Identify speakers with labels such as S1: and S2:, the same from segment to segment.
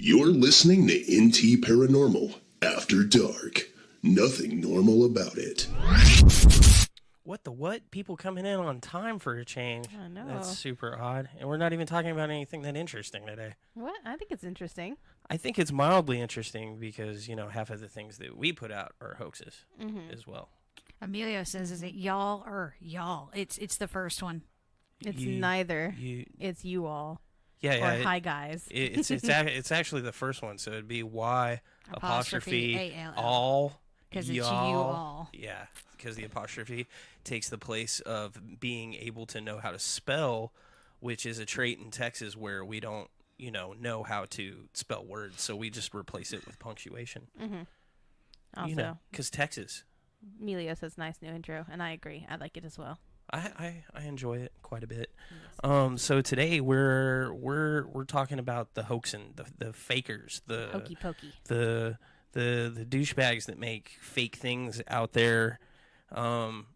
S1: You're listening to NT Paranormal After Dark. Nothing normal about it.
S2: What the what? People coming in on time for a change.
S3: I know.
S2: That's super odd. And we're not even talking about anything that interesting today.
S3: What? I think it's interesting.
S2: I think it's mildly interesting because, you know, half of the things that we put out are hoaxes as well.
S4: Emilio says, is it y'all or y'all? It's the first one.
S3: It's neither. It's you all.
S2: Yeah,
S3: Or hi guys.
S2: It's actually the first one, so it'd be Y apostrophe all.
S4: Because it's you all.
S2: Yeah, because the apostrophe takes the place of being able to know how to spell, which is a trait in Texas where we don't, know how to spell words, so we just replace it with punctuation.
S3: Also,
S2: because Texas.
S3: Emilio says nice new intro, and I agree. I like it as well.
S2: I enjoy it quite a bit. So today we're talking about the hoaxing, the fakers, the
S3: Hokey pokey.
S2: the douchebags that make fake things out there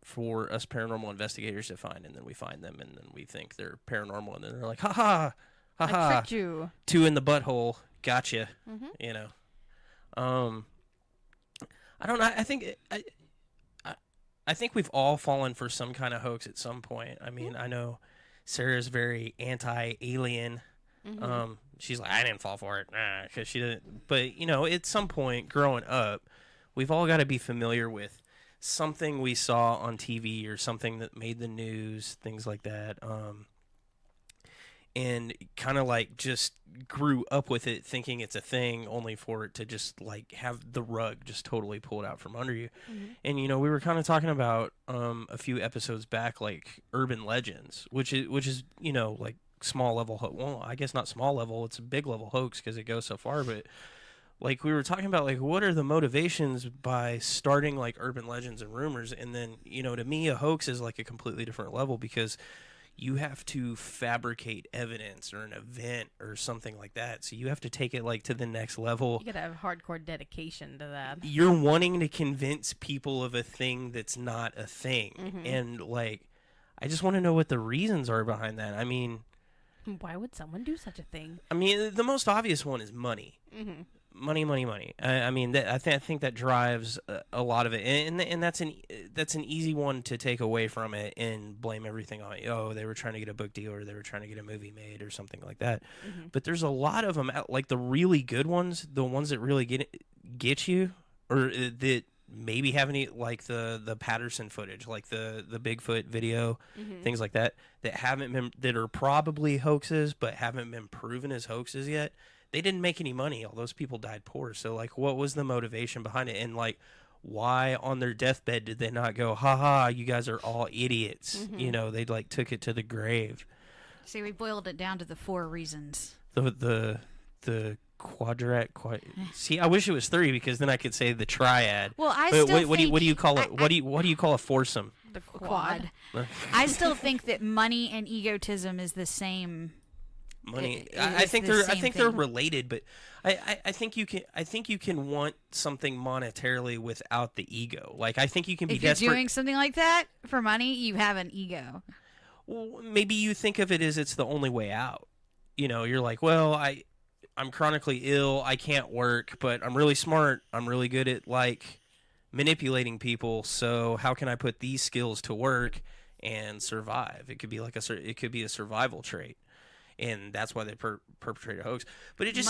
S2: for us paranormal investigators to find, and then we find them, and then we think they're paranormal, and then they're like, ha ha, ha ha,
S3: I tricked you.
S2: 2 in the butthole, gotcha. I don't know. I think we've all fallen for some kind of hoax at some point. I mean, I know Sarah's very anti-alien. She's like, I didn't fall for it, because she didn't. But, at some point growing up, we've all got to be familiar with something we saw on TV or something that made the news, things like that. And kind of like just grew up with it thinking it's a thing, only for it to just like have the rug just totally pulled out from under you. And, we were kind of talking about a few episodes back, like urban legends, which is like small level. Well, I guess not small level. It's a big level hoax because it goes so far. But like we were talking about, like what are the motivations by starting like urban legends and rumors? And then, to me, a hoax is like a completely different level because you have to fabricate evidence or an event or something like that. So you have to take it like to the next level.
S3: You gotta have hardcore dedication to that.
S2: You're wanting to convince people of a thing that's not a thing. And like, I just want to know what the reasons are behind that. I mean,
S3: why would someone do such a thing?
S2: I mean, the most obvious one is money. Money. I mean, I think that drives a lot of it, and that's an easy one to take away from it and blame everything on. Oh, they were trying to get a book deal, or they were trying to get a movie made, or something like that. But there's a lot of them, like the really good ones, the ones that really get you, or that maybe have any, like the Patterson footage, like the Bigfoot video, things like that haven't been, that are probably hoaxes, but haven't been proven as hoaxes yet. They didn't make any money. All those people died poor. So, like, what was the motivation behind it? And, like, why on their deathbed did they not go, ha, you guys are all idiots? They, like, took it to the grave.
S4: See, we boiled it down to the 4 reasons.
S2: The quadrat. See, I wish it was 3 because then I could say the triad.
S4: Well,
S2: what do you call it? What do you call a foursome?
S4: The quad. I still think that money and egotism is the same.
S2: Money. I think they're related, but I think you can want something monetarily without the ego. Like I think you can be
S4: if you're
S2: desperate.
S4: Doing something like that for money, you have an ego.
S2: Well, maybe you think of it as it's the only way out. You're like, well, I'm chronically ill, I can't work, but I'm really smart. I'm really good at like manipulating people. So how can I put these skills to work and survive? It could be like it could be a survival trait. And that's why they perpetrate a hoax. But it just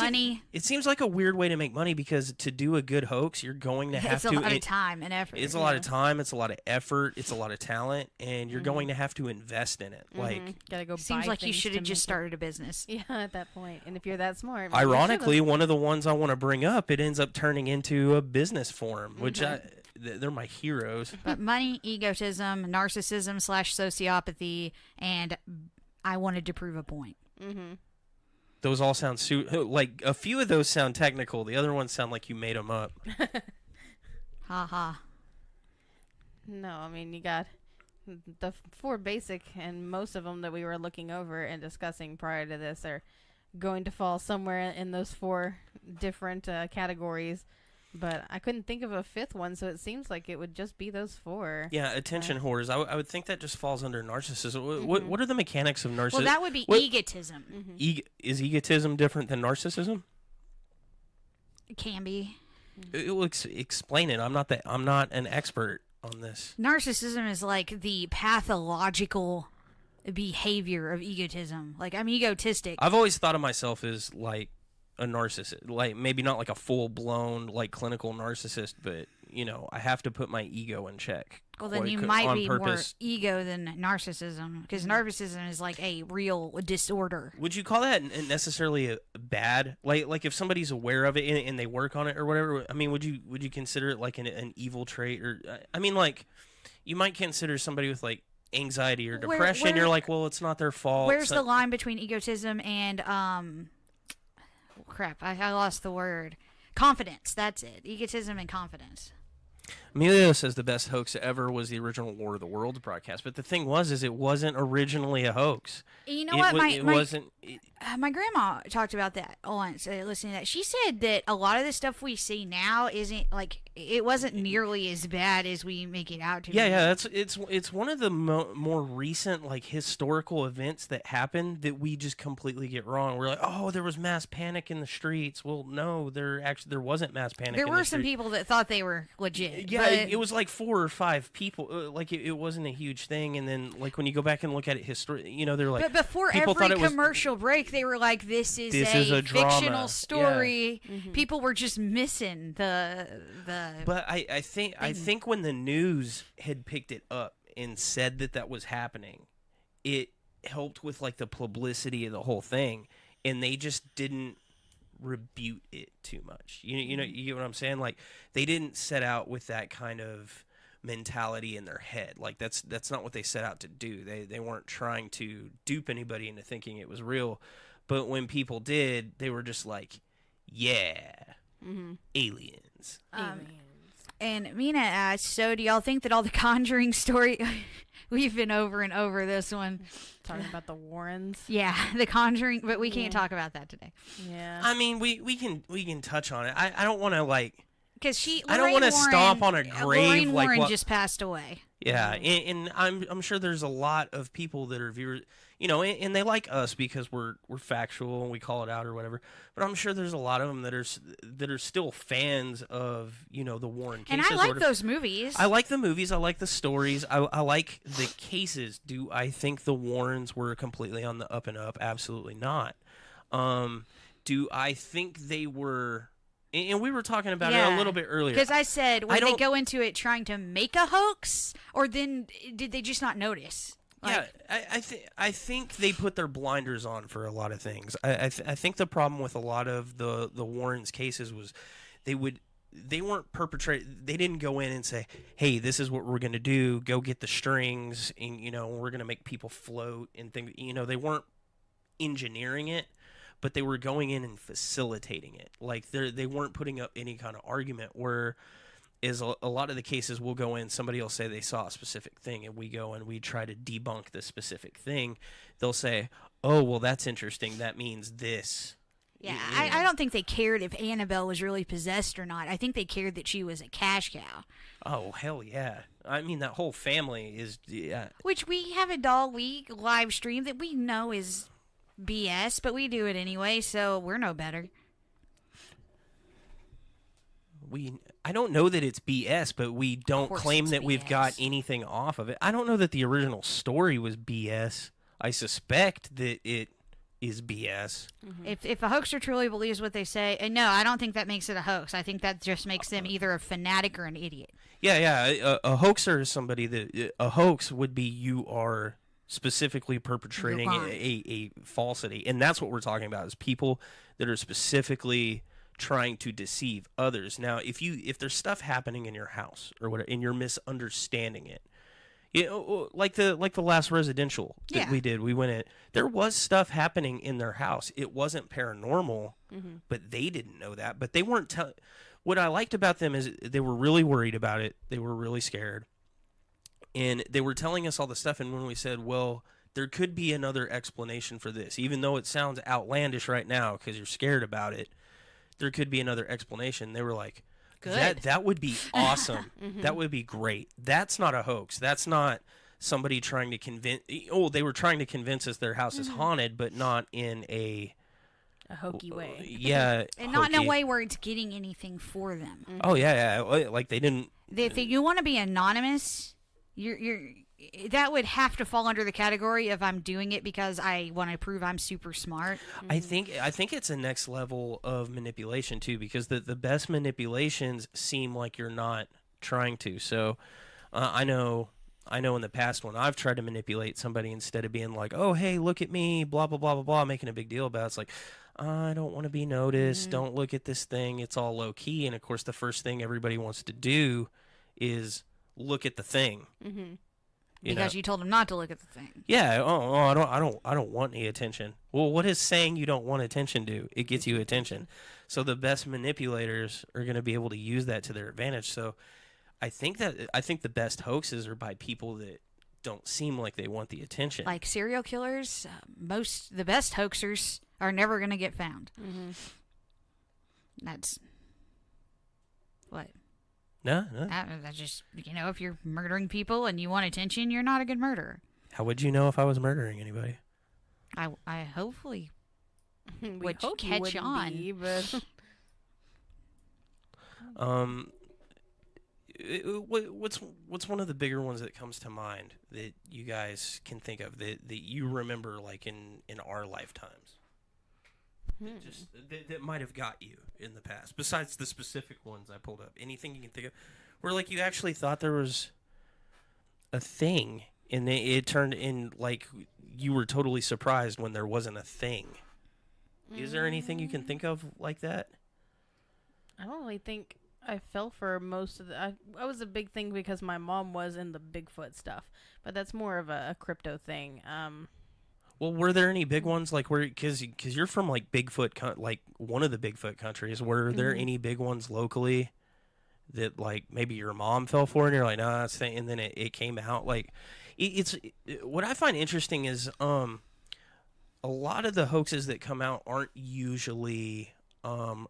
S2: seems like a weird way to make money because to do a good hoax, you're going to have to...
S4: It's a lot of time and effort.
S2: It's a lot of time. It's a lot of effort. It's a lot of talent. And you're going to have to invest in it. Like,
S3: gotta go.
S4: Seems like you should have just started a business.
S3: Yeah, at that point. And if you're that smart...
S2: Ironically, one of the ones I want to bring up, it ends up turning into a business form, which they're my heroes.
S4: But money, egotism, narcissism / sociopathy, and I wanted to prove a point.
S2: Those all sound like a few of those sound technical. The other ones sound like you made them up.
S4: Ha ha.
S3: No, I mean you got the 4 basic, and most of them that we were looking over and discussing prior to this are going to fall somewhere in those 4 different categories. But I couldn't think of a 5th one, so it seems like it would just be those 4.
S2: Yeah, attention whores. I would think that just falls under narcissism. What are the mechanics of narcissism?
S4: Well, that would be egotism.
S2: Is egotism different than narcissism?
S4: Can be.
S2: It will explain it. I'm not an expert on this.
S4: Narcissism is like the pathological behavior of egotism. Like, I'm egotistic.
S2: I've always thought of myself as like a narcissist, like maybe not like a full-blown like clinical narcissist, but I have to put my ego in check.
S4: Well, then you might be more ego than narcissism, because narcissism is like a real disorder.
S2: Would you call that necessarily a bad? Like if somebody's aware of it and they work on it or whatever? I mean, would you consider it like an evil trait? Or I mean, like you might consider somebody with like anxiety or depression. You're like, well, it's not their fault.
S4: Where's the line between egotism and crap? I lost the word. Confidence. That's it. Egotism and confidence.
S2: Emilio says the best hoax ever was the original War of the Worlds broadcast, but the thing is it wasn't originally a hoax.
S4: You know what? My grandma talked about that once, listening to that. She said that a lot of the stuff we see now isn't like, it wasn't nearly as bad as we make it out to be.
S2: Yeah, it's one of the more recent like historical events that happened that we just completely get wrong. We're like, oh, there was mass panic in the streets. Well, no, there wasn't mass panic.
S4: There were some people that thought they were legit.
S2: Yeah, it was like 4 or 5 people. Like it wasn't a huge thing. And then like when you go back and look at it, they're like.
S4: But before every commercial break, they were like, "This is a fictional story." Yeah. Mm-hmm. People were just missing the.
S2: But I think when the news had picked it up and said that was happening, it helped with like the publicity of the whole thing, and they just didn't rebuke it too much. You get what I'm saying? Like they didn't set out with that kind of mentality in their head. Like that's not what they set out to do. They weren't trying to dupe anybody into thinking it was real. But when people did, they were just like, yeah, aliens.
S4: And Mina asked, so do y'all think that all the Conjuring story... We've been over and over this one.
S3: Talking about the Warrens.
S4: Yeah, the Conjuring, but we can't talk about that today.
S3: Yeah.
S2: I mean, we can touch on it. I don't want to like...
S4: Because
S2: I don't want to stomp on a grave.
S4: Lorraine
S2: like
S4: Warren
S2: what,
S4: just passed away.
S2: Yeah, and I'm sure there's a lot of people that are viewers, and they like us because we're factual and we call it out or whatever. But I'm sure there's a lot of them that are still fans of the Warren cases.
S4: And I like those movies.
S2: I like the movies. I like the stories. I like the cases. Do I think the Warrens were completely on the up and up? Absolutely not. Do I think they were? And we were talking about it a little bit earlier.
S4: Because I said, would they go into it trying to make a hoax, or then did they just not notice?
S2: Like, yeah, I think they put their blinders on for a lot of things. I think the problem with a lot of the Warrens cases was they weren't perpetrating. They didn't go in and say, "Hey, this is what we're going to do. Go get the strings, and we're going to make people float and things." They weren't engineering it. But they were going in and facilitating it. Like they weren't putting up any kind of argument. Where is a lot of the cases we'll go in, somebody will say they saw a specific thing, and we go and we try to debunk the specific thing. They'll say, "Oh, well, that's interesting. That means this."
S4: Yeah, I don't think they cared if Annabelle was really possessed or not. I think they cared that she was a cash cow.
S2: Oh, hell yeah. I mean, that whole family is... Yeah.
S4: Which we have a doll week live stream that we know is... BS, but we do it anyway, so we're no better.
S2: I don't know that it's BS, but we don't claim that we've got anything off of it. I don't know that the original story was BS. I suspect that it is BS.
S4: Mm-hmm. If a hoaxer truly believes what they say, and no, I don't think that makes it a hoax. I think that just makes them either a fanatic or an idiot.
S2: Yeah. A hoaxer is somebody that... A hoax would be you are... specifically perpetrating a falsity, and that's what we're talking about, is people that are specifically trying to deceive others. Now, if there's stuff happening in your house or whatever, and you're misunderstanding it, like the last residential that we did, we went in, there was stuff happening in their house. It wasn't paranormal, but they didn't know that. But they weren't telling. What I liked about them is they were really worried about it. They were really scared. And they were telling us all the stuff, and when we said, well, there could be another explanation for this, even though it sounds outlandish right now because you're scared about it, there could be another explanation. They were like,
S4: good.
S2: That would be awesome. That would be great. That's not a hoax. That's not somebody trying to convince... Oh, they were trying to convince us their house is haunted, but not in a
S3: a hokey way.
S2: Yeah.
S4: And not in a way where it's getting anything for them.
S3: Mm-hmm.
S2: Oh, yeah. Like they didn't.
S4: If you want to be anonymous, that would have to fall under the category of I'm doing it because I want to prove I'm super smart.
S2: I think it's a next level of manipulation too, because the best manipulations seem like you're not trying to. So I know in the past when I've tried to manipulate somebody, instead of being like, oh, hey, look at me, blah, blah, blah, blah, blah, making a big deal about it, it's like, I don't want to be noticed. Don't look at this thing. It's all low key. And of course, the first thing everybody wants to do is look at the thing.
S3: Mm-hmm.
S4: Because you told them not to look at the thing.
S2: Yeah. Oh, I don't want any attention. Well, what does saying you don't want attention do? It gets you attention. So the best manipulators are going to be able to use that to their advantage. So I think the best hoaxes are by people that don't seem like they want the attention.
S4: Like serial killers, the best hoaxers are never going to get found.
S3: Mm-hmm.
S4: That's what.
S2: No.
S4: That's just, if you're murdering people and you want attention, you're not a good murderer.
S2: How would you know if I was murdering anybody?
S4: I hopefully
S3: would
S4: hope catch on.
S3: Be, but...
S2: What's one of the bigger ones that comes to mind that you guys can think of that you remember, like in our lifetimes? That might have got you in the past, besides the specific ones I pulled up. Anything you can think of where like you actually thought there was a thing and it turned in like you were totally surprised when there wasn't a thing. Is there anything you can think of like that?
S3: I don't really think I fell for most of the... I was a big thing because my mom was in the Bigfoot stuff, but that's more of a crypto thing.
S2: Well, were there any big ones like where, because you're from like Bigfoot, like one of the Bigfoot countries, were there any big ones locally that like maybe your mom fell for and you're like, nah, that's thing, and then it came out? Like it's what I find interesting is a lot of the hoaxes that come out aren't usually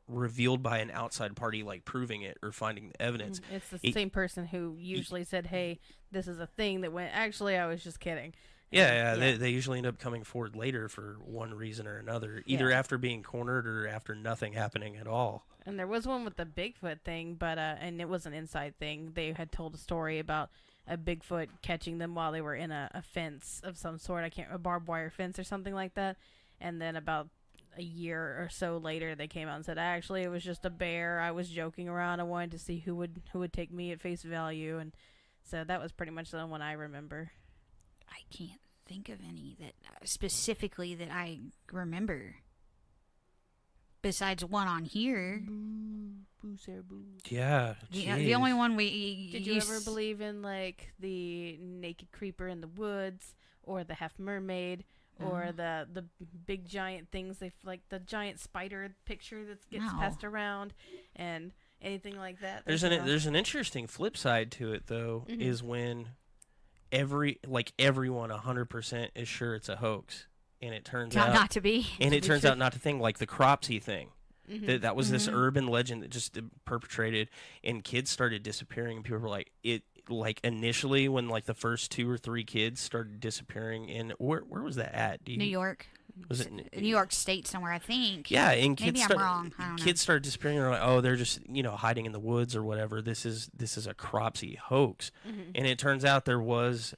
S2: revealed by an outside party, like proving it or finding the evidence.
S3: It's the same person who usually said, hey, this is a thing that went, actually, I was just kidding.
S2: Yeah. They usually end up coming forward later for one reason or another, either after being cornered or after nothing happening at all. And
S3: there was one with the Bigfoot thing, but and it was an inside thing. They had told a story about a Bigfoot catching them while they were in a fence of some sort. A barbed wire fence or something like that. And then about a year or so later, they came out and said, actually, it was just a bear. I was joking around. I wanted to see who would take me at face value. And so that was pretty much the one I remember.
S4: I can't think of any that specifically that I remember. Besides one on here.
S3: Boo, Sarah, boo.
S2: Yeah.
S4: The only one we...
S3: Did you ever believe in, like, the naked creeper in the woods or the half mermaid? Or the big giant things, like the giant spider picture that gets passed around, and anything like that.
S2: There's an interesting flip side to it though, is when everyone 100% is sure it's a hoax, and it turns out
S4: not to be,
S2: and it turns out not to think, like the Cropsey thing. That was this urban legend that just perpetrated, and kids started disappearing, and people were like, like initially when like the first 2 or 3 kids started disappearing in where was that at?
S4: New York.
S2: Was it
S4: New York State somewhere, I think?
S2: Yeah, and
S4: maybe I'm wrong. I don't know.
S2: Kids started disappearing. They're like, oh, they're just hiding in the woods or whatever. This is a Cropsey hoax, and it turns out there was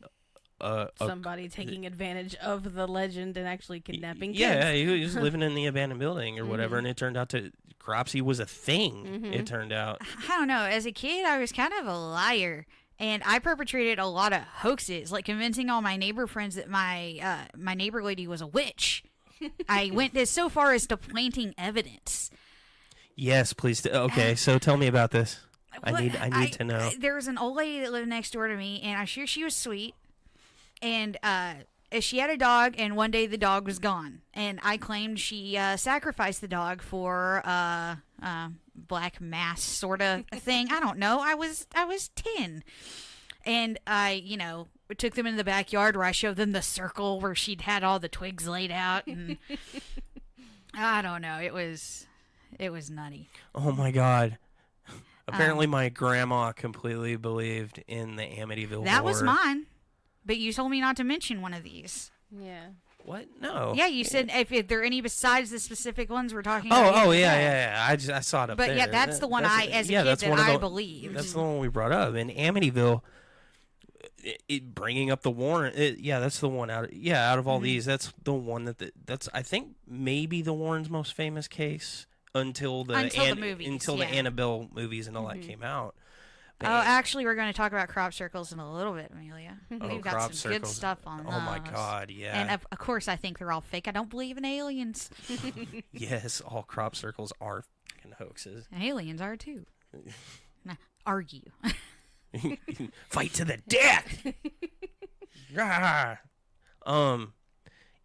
S3: somebody taking advantage of the legend and actually kidnapping kids.
S2: Yeah, he was living in the abandoned building or whatever, and it turned out that Cropsey was a thing. It turned out.
S4: I don't know. As a kid, I was kind of a liar. And I perpetrated a lot of hoaxes, like convincing all my neighbor friends that my neighbor lady was a witch. I went so far as to planting evidence.
S2: Yes, please. Okay, so tell me about this. I need to know.
S4: There was an old lady that lived next door to me, and I'm sure she was sweet. And she had a dog, and one day the dog was gone. And I claimed she sacrificed the dog for black mass sort of thing. I don't know. I was 10. And I, took them into the backyard where I showed them the circle where she'd had all the twigs laid out. And I don't know. It was nutty.
S2: Oh, my God. Apparently my grandma completely believed in the Amityville
S4: That
S2: War.
S4: was mine. But you told me not to mention one of these.
S3: Yeah.
S2: What? No.
S4: Yeah, you said if there are any besides the specific ones we're talking about.
S2: Oh, yeah. I saw it up there.
S4: But yeah, that's the one as a kid that I believed.
S2: That's the one we brought up. In Amityville, bringing up the Warren. That's the one out of all these, that's the one that's I think maybe the Warren's most famous case until the Annabelle movies and all that came out.
S4: Oh, actually, we're going to talk about crop circles in a little bit, Amelia. We've got some good stuff on those.
S2: Oh, my God, yeah.
S4: And, of course, I think they're all fake. I don't believe in aliens.
S2: Yes, all crop circles are fucking hoaxes.
S4: And aliens are, too. Argue.
S2: Fight to the death!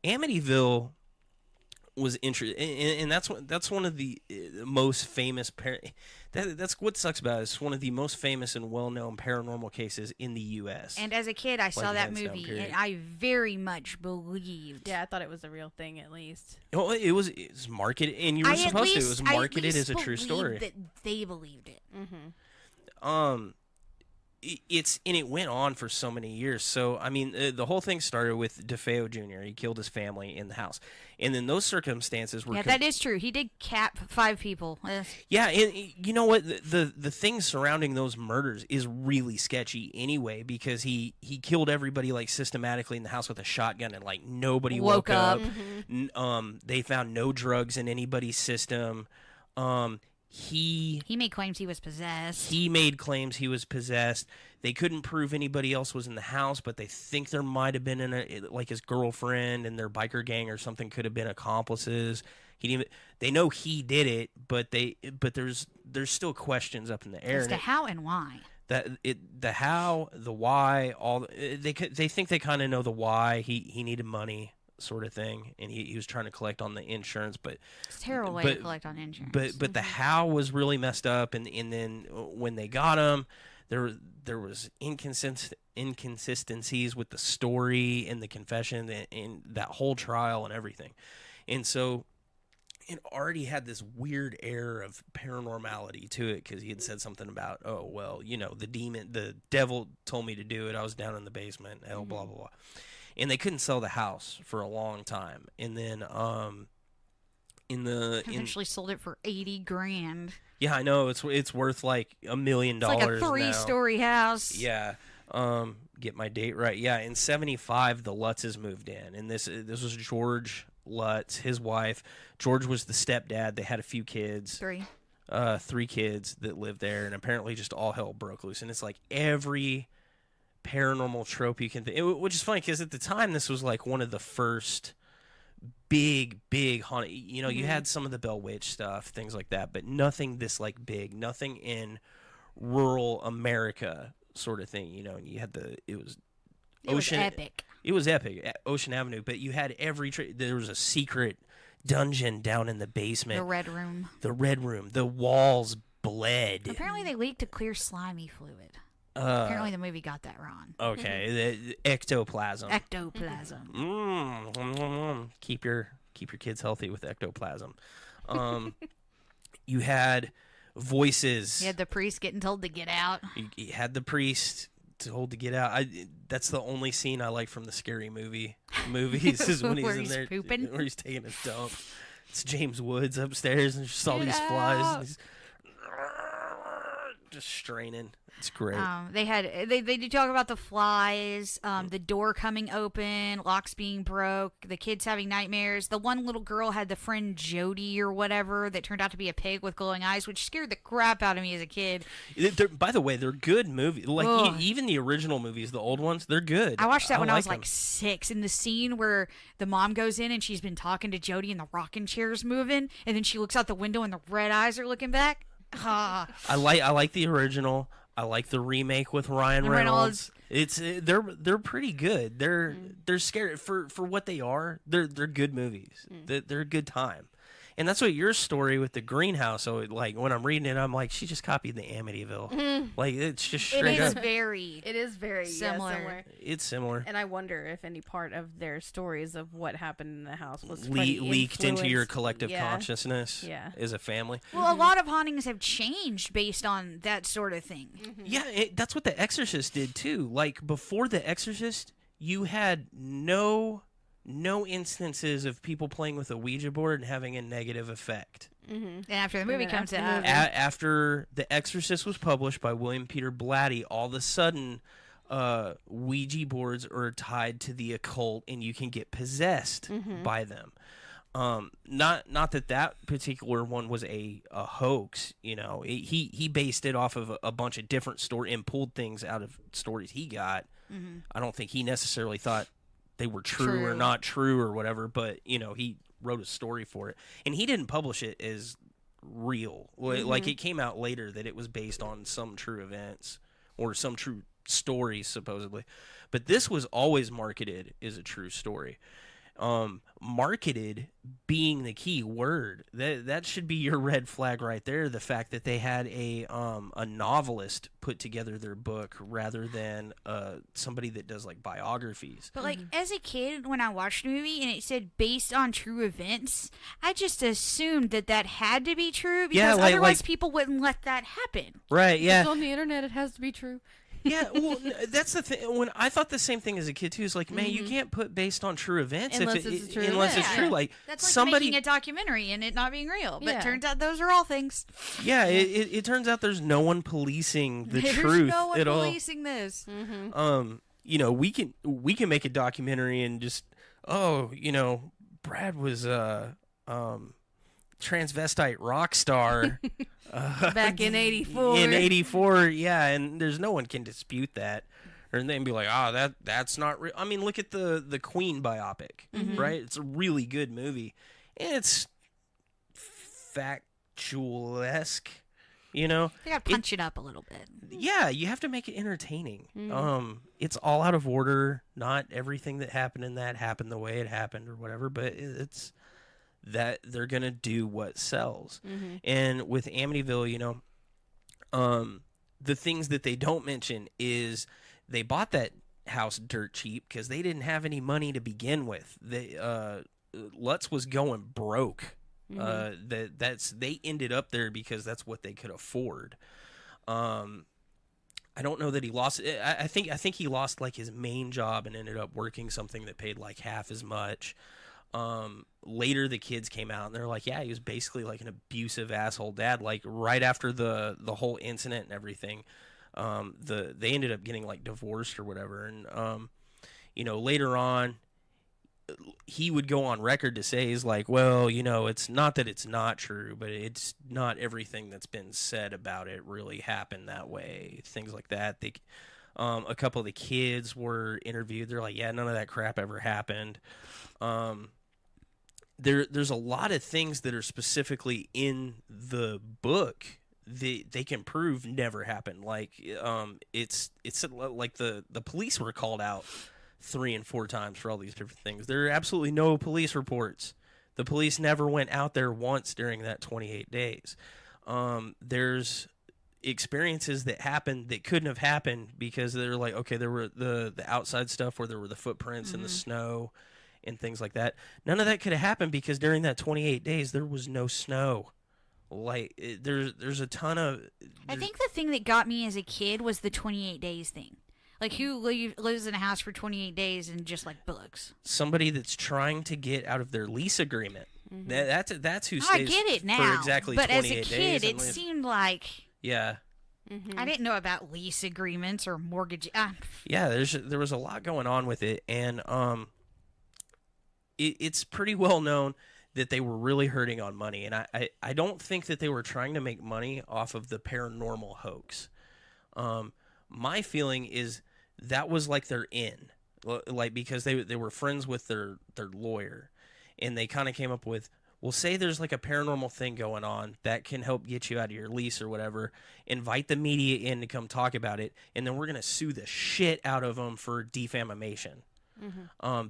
S2: Amityville was interesting, and that's one of the most famous. That's what sucks about it. It's one of the most famous and well-known paranormal cases in the U.S.
S4: And as a kid, I saw that movie, and I very much believed.
S3: Yeah, I thought it was a real thing, at least.
S2: Oh, it was marketed, and you were supposed to. It was marketed as a true story.
S4: That they believed it.
S2: It went on for so many years. So I mean, the whole thing started with DeFeo Jr. He killed his family in the house, and then those circumstances were.
S4: Yeah, that is true. He did cap 5 people.
S2: Yeah, and you know what? The things surrounding those murders is really sketchy anyway, because he killed everybody like systematically in the house with a shotgun, and like nobody woke up. They found no drugs in anybody's system. He
S4: made claims he was possessed.
S2: They couldn't prove anybody else was in the house, but they think there might have been like his girlfriend and their biker gang or something could have been accomplices. They know he did it, but there's still questions up in the air
S4: as to how and why.
S2: The how, the why, they think they kind of know the why. He needed money, sort of thing, and he was trying to collect on the insurance, but
S4: it's a terrible way to collect on insurance.
S2: But the how was really messed up, and then when they got him, there was inconsistencies with the story and the confession and that whole trial and everything, and so it already had this weird air of paranormality to it, because he had said something about, oh well, the devil told me to do it. I was down in the basement, blah blah blah. And they couldn't sell the house for a long time, and then
S4: eventually sold it for $80,000.
S2: Yeah, I know it's worth like $1 million. It's
S4: like a 3-story house.
S2: Yeah, get my date right. Yeah, in '75 the Lutzes moved in, and this was George Lutz, his wife. George was the stepdad. They had a few kids. 3 kids that lived there, and apparently just all hell broke loose. And it's like every paranormal trope you can think, which is funny because at the time this was like one of the first big haunted, you had some of the Bell Witch stuff, things like that, but nothing this like big, nothing in rural America sort of thing, and you had it was epic. It was epic, Ocean Avenue, but you had there was a secret dungeon down in the basement, the red room, the walls bled.
S4: Apparently they leaked a clear slimy fluid. Apparently the movie got that wrong.
S2: Okay, the ectoplasm. Keep your kids healthy with ectoplasm. You had voices.
S4: You had the priest getting told to get out.
S2: You had the priest told to get out. That's the only scene I like from the Scary Movie movies is when he's in there
S4: pooping,
S2: where he's taking a dump. It's James Woods upstairs and just all these flies. And he's just straining. It's great.
S4: They did talk about the flies, the door coming open, locks being broke, the kids having nightmares. The one little girl had the friend Jody or whatever that turned out to be a pig with glowing eyes, which scared the crap out of me as a kid.
S2: By the way, they're good movies. Like even the original movies, the old ones, they're good.
S4: I watched that when I was like 6. In the scene where the mom goes in and she's been talking to Jody and the rocking chair's moving, and then she looks out the window and the red eyes are looking back.
S2: I like the original. I like the remake with Ryan Reynolds. They're pretty good. They're scary for what they are. They're good movies. They're a good time. And that's what your story with the greenhouse. So like when I'm reading it, I'm like, she just copied the Amityville. Like it's just straight up.
S3: It is very similar.
S2: It's similar.
S3: And I wonder if any part of their stories of what happened in the house was
S2: leaked into your collective consciousness as a family.
S4: Well, a lot of hauntings have changed based on that sort of thing.
S2: Yeah, that's what The Exorcist did too. Like before The Exorcist, you had no no instances of people playing with a Ouija board and having a negative effect.
S4: And after the movie
S3: then
S4: comes
S3: after the
S4: out,
S3: movie-
S2: After The Exorcist was published by William Peter Blatty, all of a sudden, Ouija boards are tied to the occult, and you can get possessed by them. Not that particular one was a hoax. You know, he based it off of a bunch of different stories and pulled things out of stories he got. I don't think he necessarily thought they were true or not true or whatever, but you know, he wrote a story for it, and he didn't publish it as real. Like it came out later that it was based on some true events or some true stories supposedly, but this was always marketed as a true story. Marketed being the key word. That should be your red flag right there. The fact that they had a novelist put together their book rather than somebody that does like biographies.
S4: but like as a kid, when I watched the movie and it said based on true events, I just assumed that had to be true because otherwise people wouldn't let that happen.
S2: Right, yeah.
S3: It's on the internet. It has to be true.
S2: Yeah, well, that's the thing. When I thought the same thing as a kid too, it's like, man, you can't put based on true events
S3: Unless
S2: if
S3: it's a true
S2: unless
S3: event.
S2: it's true. Like
S4: That's like
S2: somebody,
S4: making a documentary and it not being real. But
S3: Yeah.
S4: turns out those are all things.
S2: yeah, it turns out there's no one policing the
S4: There's
S2: truth
S4: no one
S2: at all.
S4: policing this.
S2: You know, we can make a documentary and just, you know, Brad was transvestite rock star.
S3: Back in '84.
S2: In '84, yeah, and there's no one can dispute that, or then be like, that's not real. I mean, look at the Queen biopic, right? It's a really good movie. It's factual-esque, you know.
S4: They got to punch it up a little bit.
S2: Yeah, you have to make it entertaining. It's all out of order. Not everything that happened in that happened the way it happened or whatever, but it's that they're gonna do what sells. And with Amityville, you know, the things that they don't mention is they bought that house dirt cheap because they didn't have any money to begin with. They Lutz was going broke. They ended up there because that's what they could afford. I don't know that he lost. I think he lost like his main job and ended up working something that paid like half as much. Later the kids came out and they're like, yeah, he was basically like an abusive asshole dad. Like right after the whole incident and everything, they ended up getting like divorced or whatever. And you know, later on, he would go on record to say, he's like, well, you know, it's not that it's not true, but it's not everything that's been said about it really happened that way. Things like that. They, a couple of the kids were interviewed. They're like, yeah, none of that crap ever happened. There's a lot of things that are specifically in the book that they can prove never happened. Like, it's like the police were called out 3 and 4 times for all these different things. There are absolutely no police reports. The police never went out there once during that 28 days. There's experiences that happened that couldn't have happened because they're like, okay, there were the outside stuff where there were the footprints in the snow and things like that. None of that could have happened because during that 28 days there was no snow. Like there's a ton of.
S4: I think the thing that got me as a kid was the 28 days thing. Like, who lives in a house for 28 days and just, like, bugs?
S2: Somebody that's trying to get out of their lease agreement. That's who stays
S4: I get it now.
S2: for exactly
S4: but
S2: 28
S4: as a
S2: days.
S4: kid, it seemed like...
S2: Yeah.
S4: I didn't know about lease agreements or mortgage...
S2: Yeah, there was a lot going on with it, and it's pretty well known that they were really hurting on money, and I don't think that they were trying to make money off of the paranormal hoax. My feeling is that was like their in, like because they were friends with their lawyer, and they kind of came up with, well, say there's like a paranormal thing going on that can help get you out of your lease or whatever. Invite the media in to come talk about it, and then we're gonna sue the shit out of them for defamation.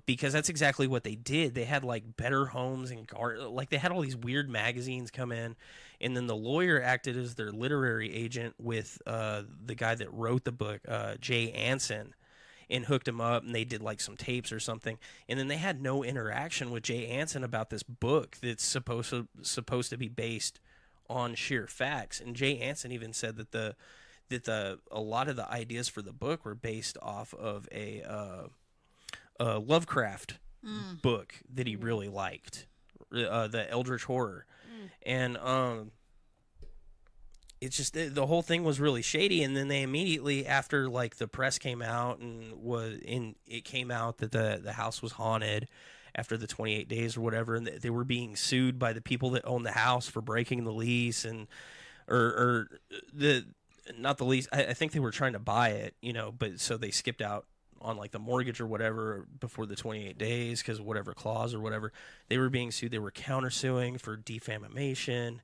S2: Because that's exactly what they did. They had like Better Homes and like they had all these weird magazines come in, and then the lawyer acted as their literary agent with the guy that wrote the book, Jay Anson, and hooked him up, and they did like some tapes or something. And then they had no interaction with Jay Anson about this book that's supposed to be based on sheer facts. And Jay Anson even said that a lot of the ideas for the book were based off of a Lovecraft book that he really liked, the Eldritch Horror, and it's just the whole thing was really shady. And then they immediately, after like the press came out it came out that the house was haunted after the 28 days or whatever, and they were being sued by the people that owned the house for breaking the lease or the not the lease. I think they were trying to buy it, but so they skipped out on like the mortgage or whatever before the 28 days because of whatever clause or whatever. They were being sued. They were countersuing for defamation,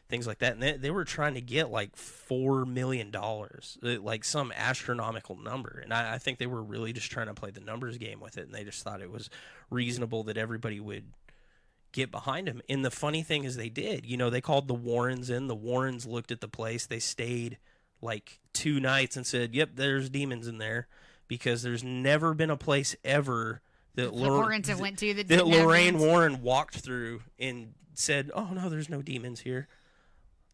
S2: things like that. And they were trying to get like $4 million, like some astronomical number. And I think they were really just trying to play the numbers game with it. And they just thought it was reasonable that everybody would get behind him. And the funny thing is they did. They called the Warrens in. The Warrens looked at the place. They stayed like 2 nights and said, yep, there's demons in there. Because there's never been a place ever that Lorraine Warren walked through and said, oh, no, there's no demons here.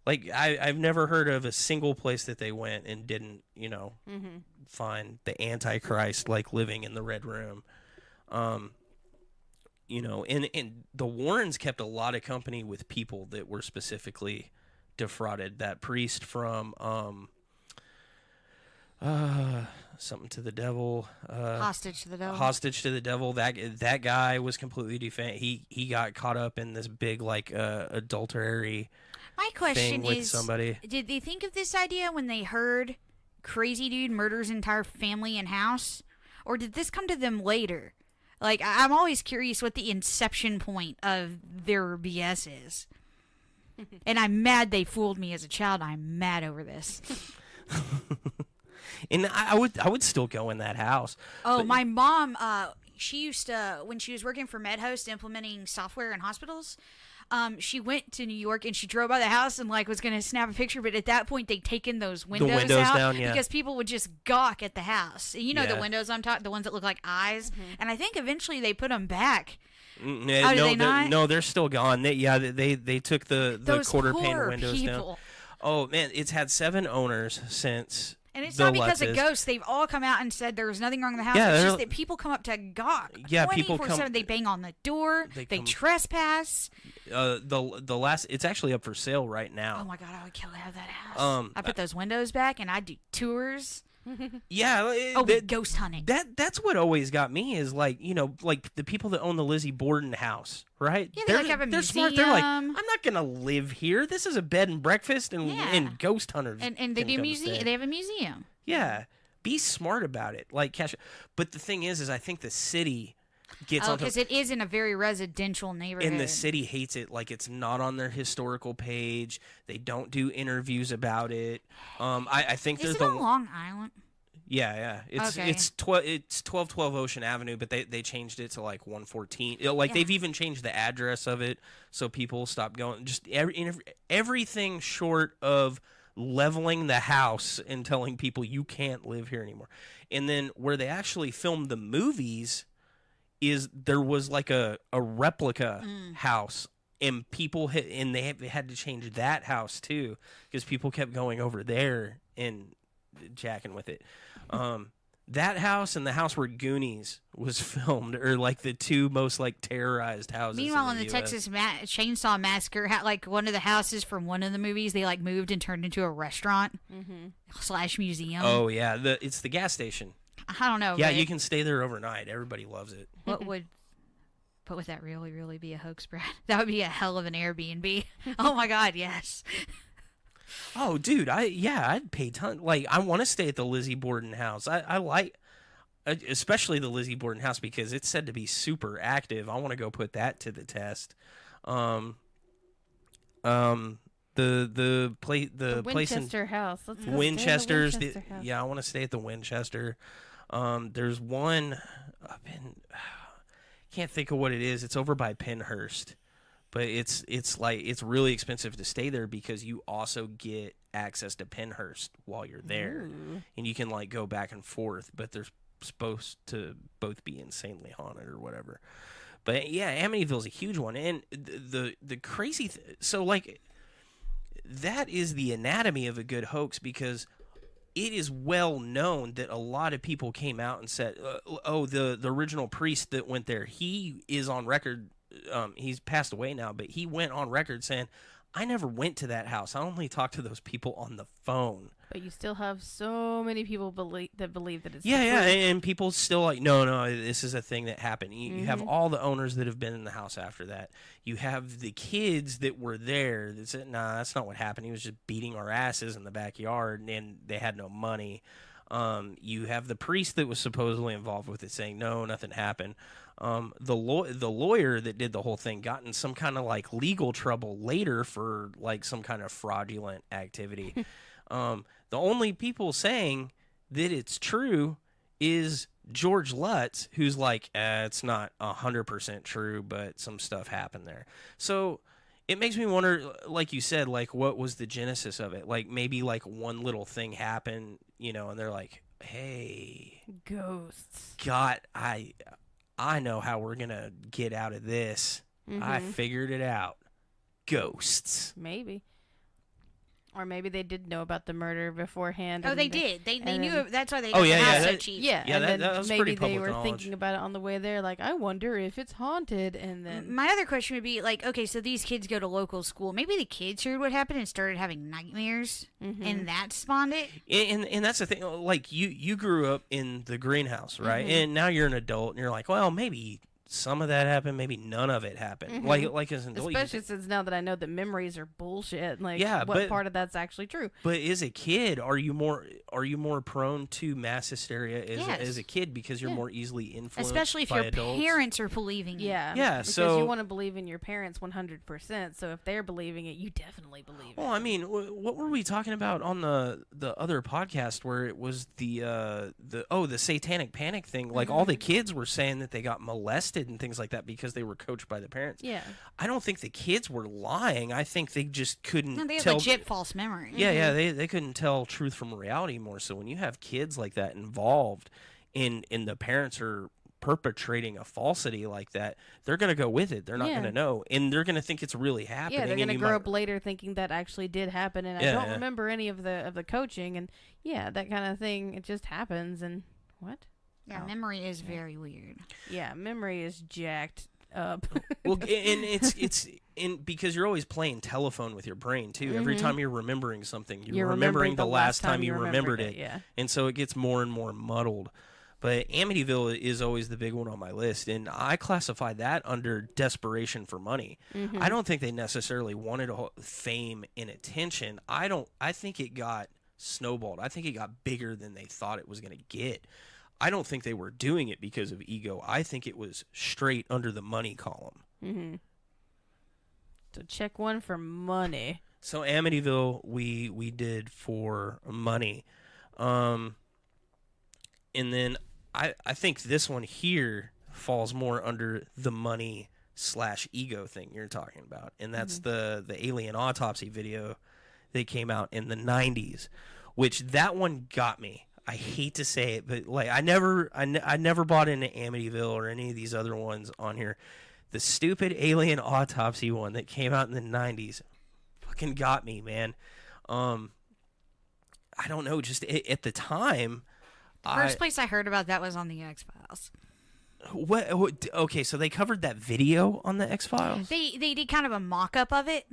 S2: Like, I've never heard of a single place that they went and didn't, find the Antichrist, like, living in the Red Room. And the Warrens kept a lot of company with people that were specifically defrauded. That priest from... something to the devil.
S4: Hostage to the devil.
S2: Hostage to the devil. That guy was completely defamed. He got caught up in this big like adultery.
S4: My question
S2: thing with
S4: is,
S2: somebody.
S4: Did they think of this idea when they heard crazy dude murders entire family and house, or did this come to them later? Like, I'm always curious what the inception point of their BS is. And I'm mad they fooled me as a child. I'm mad over this.
S2: And I would still go in that house.
S4: Oh, my mom, she used to, when she was working for MedHost implementing software in hospitals, she went to New York and she drove by the house and like was going to snap a picture, but at that point they'd taken those windows out
S2: down, yeah.
S4: Because people would just gawk at the house. The windows I'm talking, the ones that look like eyes, and I think eventually they put them back.
S2: Did they not? No, they're still gone. They took the quarter pane windows down. Oh man, it's had 7 owners since.
S4: And it's not because of ghosts. They've all come out and said there was nothing wrong in the house.
S2: Yeah,
S4: it's just that people come up to gawk.
S2: Yeah, people come.
S4: 24/7. They bang on the door. They trespass.
S2: The last, it's actually up for sale right now.
S4: Oh my god, I would kill to have that house. I put those windows back and I do tours.
S2: Yeah.
S4: Ghost hunting.
S2: That's what always got me is like like the people that own the Lizzie Borden house, right?
S4: Yeah, they're museum.
S2: Smart. They're like, I'm not gonna live here. This is a bed and breakfast, and ghost hunters.
S4: And they do museum. They have a museum.
S2: Yeah, be smart about it. Like cash. But the thing is I think the city gets on
S4: because it is in a very residential neighborhood,
S2: and the city hates it. Like it's not on their historical page. They don't do interviews about it. I think
S4: is
S2: there's
S4: it on Long Island?
S2: Yeah. It's 1212 Ocean Avenue, but they changed it to like 114. They've even changed the address of it so people stop going. Just everything short of leveling the house and telling people you can't live here anymore. And then where they actually filmed the movies is there was like a replica house, and they had to change that house too because people kept going over there and jacking with it. That house and the house where Goonies was filmed are like the 2 most like terrorized houses.
S4: Meanwhile,
S2: in the
S4: Texas Chainsaw Massacre, like one of the houses from one of the movies, they like moved and turned into a restaurant / museum.
S2: Oh yeah, it's the gas station.
S4: I don't know.
S2: Yeah, you can stay there overnight. Everybody loves it.
S4: But would that really be a hoax, Brad? That would be a hell of an Airbnb. Oh my God, yes.
S2: Oh, dude, I'd pay ton. Like, I want to stay at the Lizzie Borden house. I like, especially the Lizzie Borden house because it's said to be super active. I want to go put that to the test. The
S3: Winchester house.
S2: Let's go Winchester's. Stay at the Winchester house. Yeah, I want to stay at the Winchester. There's one up in, can't think of what it is. It's over by Pennhurst. But it's really expensive to stay there because you also get access to Pennhurst while you're there. Ooh. And you can like go back and forth, but they're supposed to both be insanely haunted or whatever. But yeah, Amityville's a huge one, and the crazy so like that is the anatomy of a good hoax because it is well known that a lot of people came out and said, the original priest that went there, he is on record. He's passed away now, but he went on record saying, I never went to that house. I only talked to those people on the phone.
S3: But you still have so many people believe that it's
S2: Yeah, and people still like, no, this is a thing that happened. You have all the owners that have been in the house after that. You have the kids that were there that said, nah, that's not what happened. He was just beating our asses in the backyard, and they had no money. You have the priest that was supposedly involved with it saying, no, nothing happened. The lawyer that did the whole thing got in some kind of like legal trouble later for like some kind of fraudulent activity. The only people saying that it's true is George Lutz, who's like, it's not 100% true, but some stuff happened there. So it makes me wonder, like you said, like what was the genesis of it? Like maybe like one little thing happened, and they're like, hey,
S3: ghosts.
S2: God, I know how we're going to get out of this. I figured it out. Ghosts.
S3: Maybe. Or maybe they did know about the murder beforehand.
S4: Oh, they did. They knew. That's why they
S2: got
S4: the house so
S2: that,
S4: cheap.
S3: Yeah,
S2: yeah,
S3: and
S2: that
S3: then
S2: was
S3: maybe
S2: pretty public
S3: they were
S2: knowledge.
S3: thinking about it on the way there, like, I wonder if it's haunted, and then...
S4: My other question would be, like, okay, so these kids go to local school. Maybe the kids heard what happened and started having nightmares, and that spawned it?
S2: And that's the thing. Like, you grew up in the greenhouse, right? And now you're an adult, and you're like, well, maybe some of that happened, maybe none of it happened. Like as an adult,
S3: especially since now that I know that memories are bullshit. Like,
S2: yeah,
S3: what part of that's actually true?
S2: But as a kid, are you more prone to mass hysteria
S4: Yes.
S2: as a kid because you're more easily influenced,
S4: Especially if
S2: by
S4: your
S2: adults?
S4: parents are believing it.
S3: Yeah,
S2: Yeah,
S3: because
S2: so-
S3: you want to believe in your parents 100%. So if they're believing it, you definitely believe it.
S2: Well, I mean, what were we talking about on the other podcast where it was the satanic panic thing? Like all the kids were saying that they got molested and things like that because they were coached by the parents.
S3: Yeah.
S2: I don't think the kids were lying. I think they just couldn't
S4: No, they had
S2: tell.
S4: legit false memory.
S2: Yeah, they couldn't tell truth from reality more. So when you have kids like that involved, and the parents are perpetrating a falsity like that, they're gonna go with it. They're not gonna know, and they're gonna think it's really happening.
S3: Yeah, they're
S2: and
S3: gonna
S2: you
S3: grow
S2: might-
S3: up later thinking that actually did happen, and I
S2: Yeah,
S3: don't
S2: yeah.
S3: remember any of the coaching, and that kind of thing. It just happens, and what?
S4: Yeah, memory is very weird.
S3: Yeah, memory is jacked up.
S2: Well, and it's because you're always playing telephone with your brain too. Every time you're remembering something, you're remembering the last time you remembered it.
S3: Yeah.
S2: And so it gets more and more muddled. But Amityville is always the big one on my list, and I classify that under desperation for money. I don't think they necessarily wanted fame and attention. I think it got snowballed. I think it got bigger than they thought it was going to get. I don't think they were doing it because of ego. I think it was straight under the money column.
S3: So check one for money.
S2: So Amityville, we did for money, and then I think this one here falls more under the money / ego thing you're talking about, and that's the alien autopsy video that came out in the 90s, which that one got me. I hate to say it, but like I never bought into Amityville or any of these other ones on here. The stupid alien autopsy one that came out in the 90s fucking got me, man. I don't know, just at the time.
S4: First place I heard about that was on the X-Files.
S2: What? Okay, so they covered that video on the X-Files?
S4: They did kind of a mock-up of it.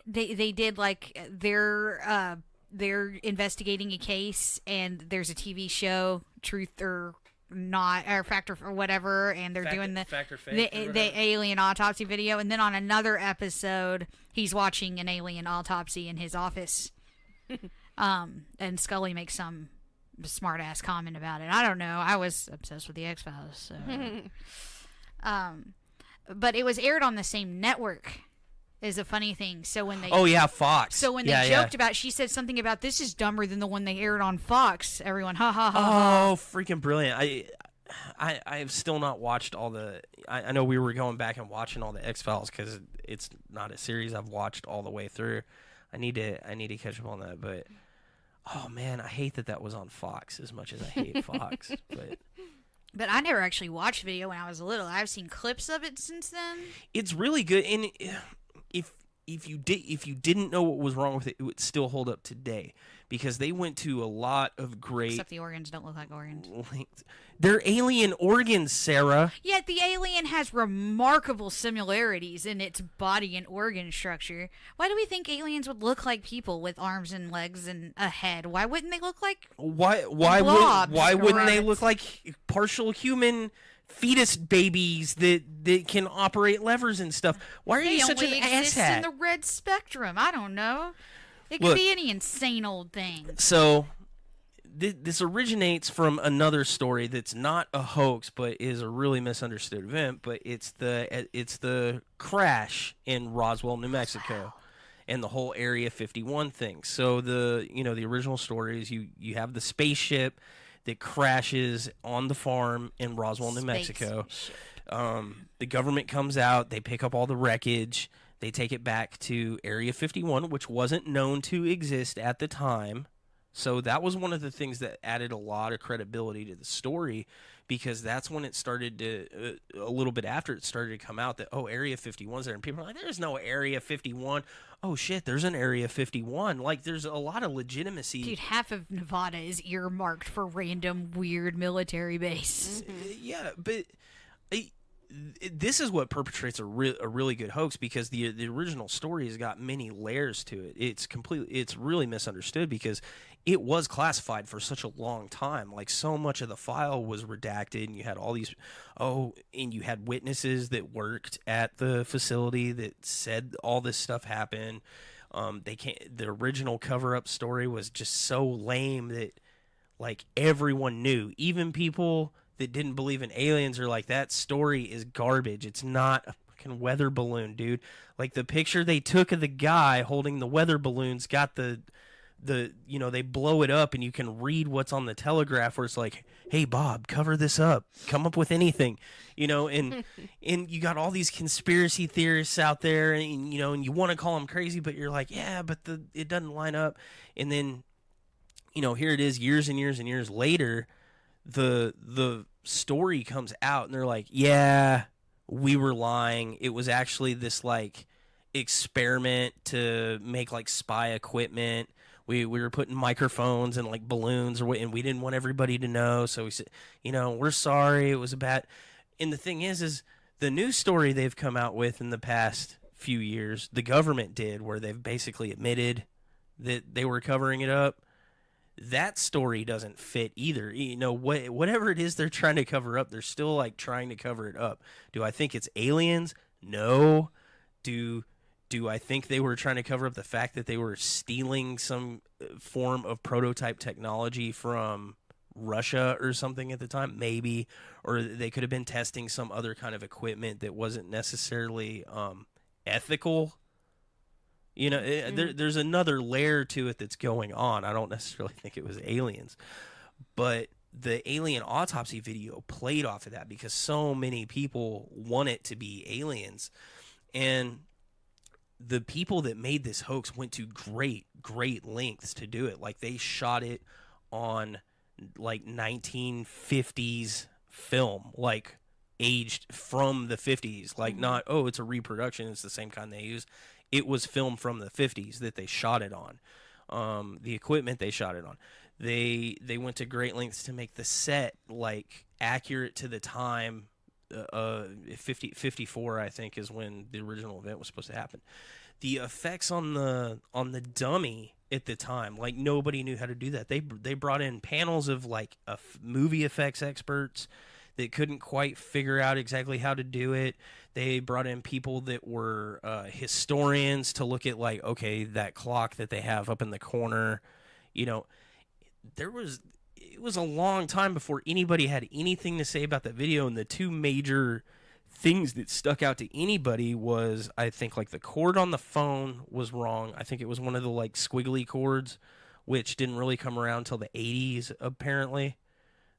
S4: They did like they're investigating a case, and there's a TV show, Truth or Not, or Fact or whatever, and they're doing the
S2: Fact or Fake or
S4: the alien autopsy video, and then on another episode, he's watching an alien autopsy in his office, and Scully makes some smart ass comment about it. I don't know. I was obsessed with the X-Files, so. But it was aired on the same network. Is a funny thing. So when they
S2: Fox.
S4: So when they joked about, she said something about this is dumber than the one they aired on Fox. Everyone, ha ha ha.
S2: Oh, freaking brilliant! I've still not watched all the. I know we were going back and watching all the X-Files because it's not a series I've watched all the way through. I need to catch up on that, but oh man, I hate that was on Fox as much as I hate Fox.
S4: But I never actually watched video when I was little. I've seen clips of it since then.
S2: It's really good, and if you didn't know what was wrong with it, it would still hold up today, because they went to a lot of great.
S4: Except the organs don't look like organs.
S2: They're alien organs, Sarah.
S4: Yet the alien has remarkable similarities in its body and organ structure. Why do we think aliens would look like people with arms and legs and a head? Why wouldn't they look like
S2: why
S4: blobs
S2: wouldn't they
S4: rabbits?
S2: look like partial human fetus babies that can operate levers and stuff? Why are
S4: They
S2: you such an
S4: only exist in
S2: asshat?
S4: the red spectrum. I don't know. It could
S2: Look.
S4: be any insane old thing.
S2: So this originates from another story that's not a hoax, but is a really misunderstood event. But it's the crash in Roswell, New Mexico, and the whole Area 51 thing. So the original story is you have the spaceship that crashes on the farm in Roswell, New Mexico. The government comes out, they pick up all the wreckage, they take it back to Area 51, which wasn't known to exist at the time. So that was one of the things that added a lot of credibility to the story, because that's when it started to, a little bit after it started to come out that, oh, Area 51's there. And people are like, there's no Area 51. Oh, shit, there's an Area 51. Like, there's a lot of legitimacy.
S4: Dude, half of Nevada is earmarked for random weird military base.
S2: Yeah, but this is what perpetrates a really good hoax, because the original story has got many layers to it. It's really misunderstood because it was classified for such a long time. Like, so much of the file was redacted, and you had all these and you had witnesses that worked at the facility that said all this stuff happened. The original cover-up story was just so lame that, like, everyone knew, even people that didn't believe in aliens are like, that story is garbage. It's not a fucking weather balloon, dude. Like, the picture they took of the guy holding the weather balloon's got the they blow it up and you can read what's on the telegraph, where it's like, hey, Bob, cover this up, come up with anything, and and you got all these conspiracy theorists out there, and you want to call them crazy, but you're like, yeah, but it doesn't line up. And then here it is, years and years and years later, the story comes out, and they're like, yeah, we were lying. It was actually this, like, experiment to make, like, spy equipment. We were putting microphones and, like, balloons, and we didn't want everybody to know. So we said, we're sorry. It was a bad. And the thing is the new story they've come out with in the past few years, the government did, where they've basically admitted that they were covering it up. That story doesn't fit either. Whatever it is they're trying to cover up, they're still, like, trying to cover it up. Do I think it's aliens? No. Do I think they were trying to cover up the fact that they were stealing some form of prototype technology from Russia or something at the time? Maybe. Or they could have been testing some other kind of equipment that wasn't necessarily ethical. There's another layer to it that's going on. I don't necessarily think it was aliens. But the alien autopsy video played off of that, because so many people want it to be aliens. And the people that made this hoax went to great lengths to do it. Like, they shot it on, like, 1950s film, like, aged from the 50s. Like, not, it's a reproduction, it's the same kind they use. It was filmed from the 50s that they shot it on. The equipment they shot it on. They went to great lengths to make the set, like, accurate to the time. 54, I think, is when the original event was supposed to happen. The effects on the dummy at the time, like, nobody knew how to do that. They brought in panels of, like, movie effects experts that couldn't quite figure out exactly how to do it. They brought in people that were historians to look at, like, okay, that clock that they have up in the corner. It was a long time before anybody had anything to say about that video, and the two major things that stuck out to anybody was, I think, like, the cord on the phone was wrong. I think it was one of the, like, squiggly cords, which didn't really come around till the 80s, apparently.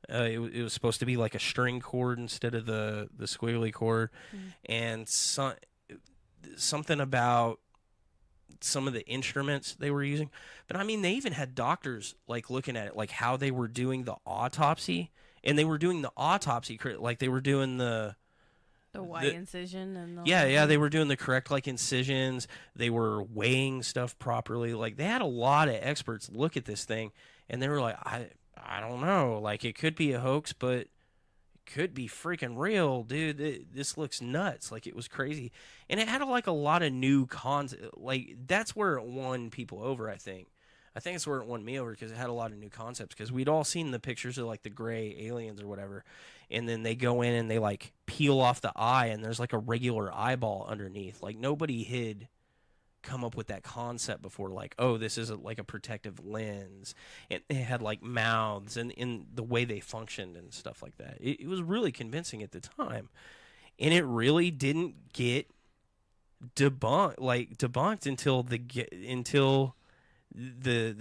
S2: It was supposed to be like a string cord instead of the squiggly cord. And something about some of the instruments they were using. But I mean, they even had doctors, like, looking at it, like, how they were doing the autopsy, and they were doing the autopsy like they were doing the
S3: The Y incision and the
S2: yeah, they were doing the correct like incisions. They were weighing stuff properly. Like they had a lot of experts look at this thing, and they were like, I don't know, like it could be a hoax, but it could be freaking real, dude. This looks nuts. Like it was crazy, and it had like a lot of new like that's where it won people over. I think it's where it won me over because it had a lot of new concepts. Because we'd all seen the pictures of like the gray aliens or whatever, and then they go in and they like peel off the eye, and there's like a regular eyeball underneath. Like nobody had come up with that concept before. Like, oh, this is like a protective lens, and it had like mouths and in the way they functioned and stuff like that. It was really convincing at the time, and it really didn't get debunked until the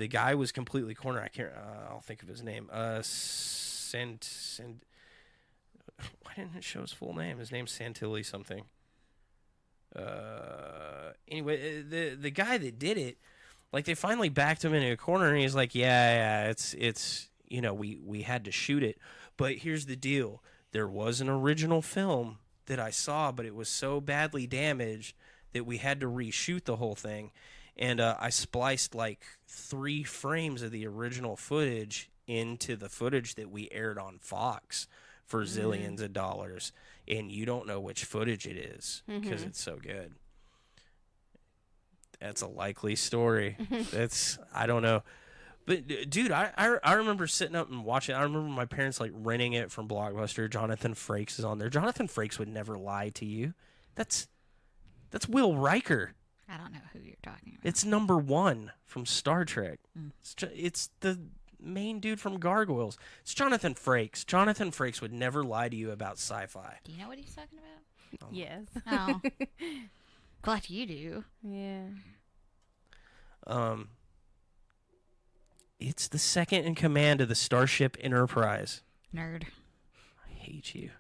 S2: guy was completely cornered. I can't. I'll think of his name. Why didn't it show his full name? His name's Santilli something. Anyway, the guy that did it, like they finally backed him into a corner, and he's like, yeah, it's we had to shoot it, but here's the deal: there was an original film that I saw, but it was so badly damaged that we had to reshoot the whole thing. And I spliced like 3 frames of the original footage into the footage that we aired on Fox for zillions of dollars. And you don't know which footage it is because it's so good. That's a likely story. I don't know. But, dude, I remember sitting up and watching. I remember my parents, like, renting it from Blockbuster. Jonathan Frakes is on there. Jonathan Frakes would never lie to you. That's Will Riker.
S4: I don't know who you're talking about.
S2: It's number 1 from Star Trek. It's the main dude from Gargoyles. It's Jonathan Frakes. Jonathan Frakes would never lie to you about sci-fi.
S4: Do you know what he's talking about?
S3: Yes.
S4: Oh. Glad you do.
S3: Yeah.
S2: It's the second in command of the Starship Enterprise.
S4: Nerd.
S2: I hate you.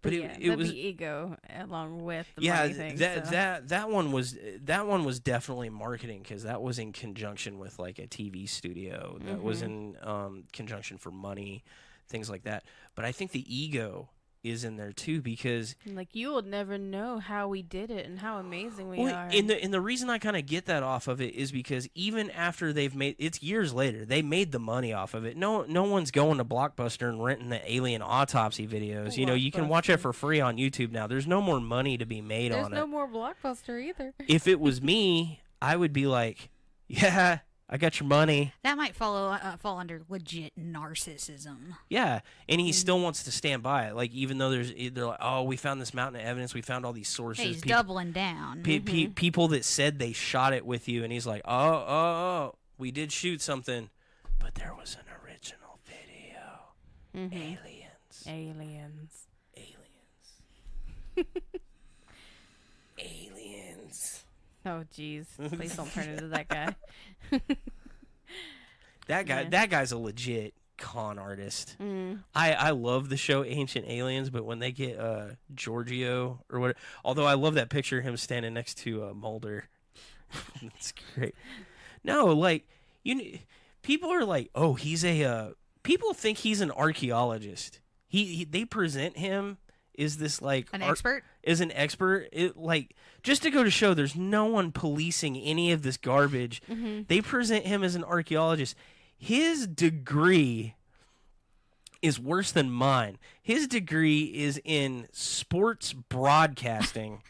S3: But
S2: it
S3: the
S2: was
S3: ego along with the money thing.
S2: That one was definitely marketing because that was in conjunction with like a TV studio. That was in conjunction for money, things like that. But I think the ego is in there too because
S3: like you will never know how we did it and how amazing we are.
S2: And the reason I kind of get that off of it is because even after they've made it's years later, they made the money off of it. No one's going to Blockbuster and renting the alien autopsy videos. You know, you can watch it for free on YouTube now. There's no more money to be made on it.
S3: There's no more Blockbuster either.
S2: If it was me, I would be like, yeah, I got your money.
S4: That might fall under legit narcissism.
S2: Yeah, and he still wants to stand by it. Like, even though they're like, oh, we found this mountain of evidence, we found all these sources.
S4: Hey, he's doubling down.
S2: People that said they shot it with you, and he's like, oh, we did shoot something, but there was an original video. Aliens.
S3: Oh, jeez. Please don't turn into that guy.
S2: That guy's a legit con artist. I love the show Ancient Aliens, but when they get Giorgio or whatever, although I love that picture of him standing next to Mulder. That's great. No, like people are like, oh, he's people think he's an archaeologist. They present him is this like
S4: an expert?
S2: Is an expert. It like just to go to show there's no one policing any of this garbage. They present him as an archaeologist. His degree is worse than mine. His degree is in sports broadcasting.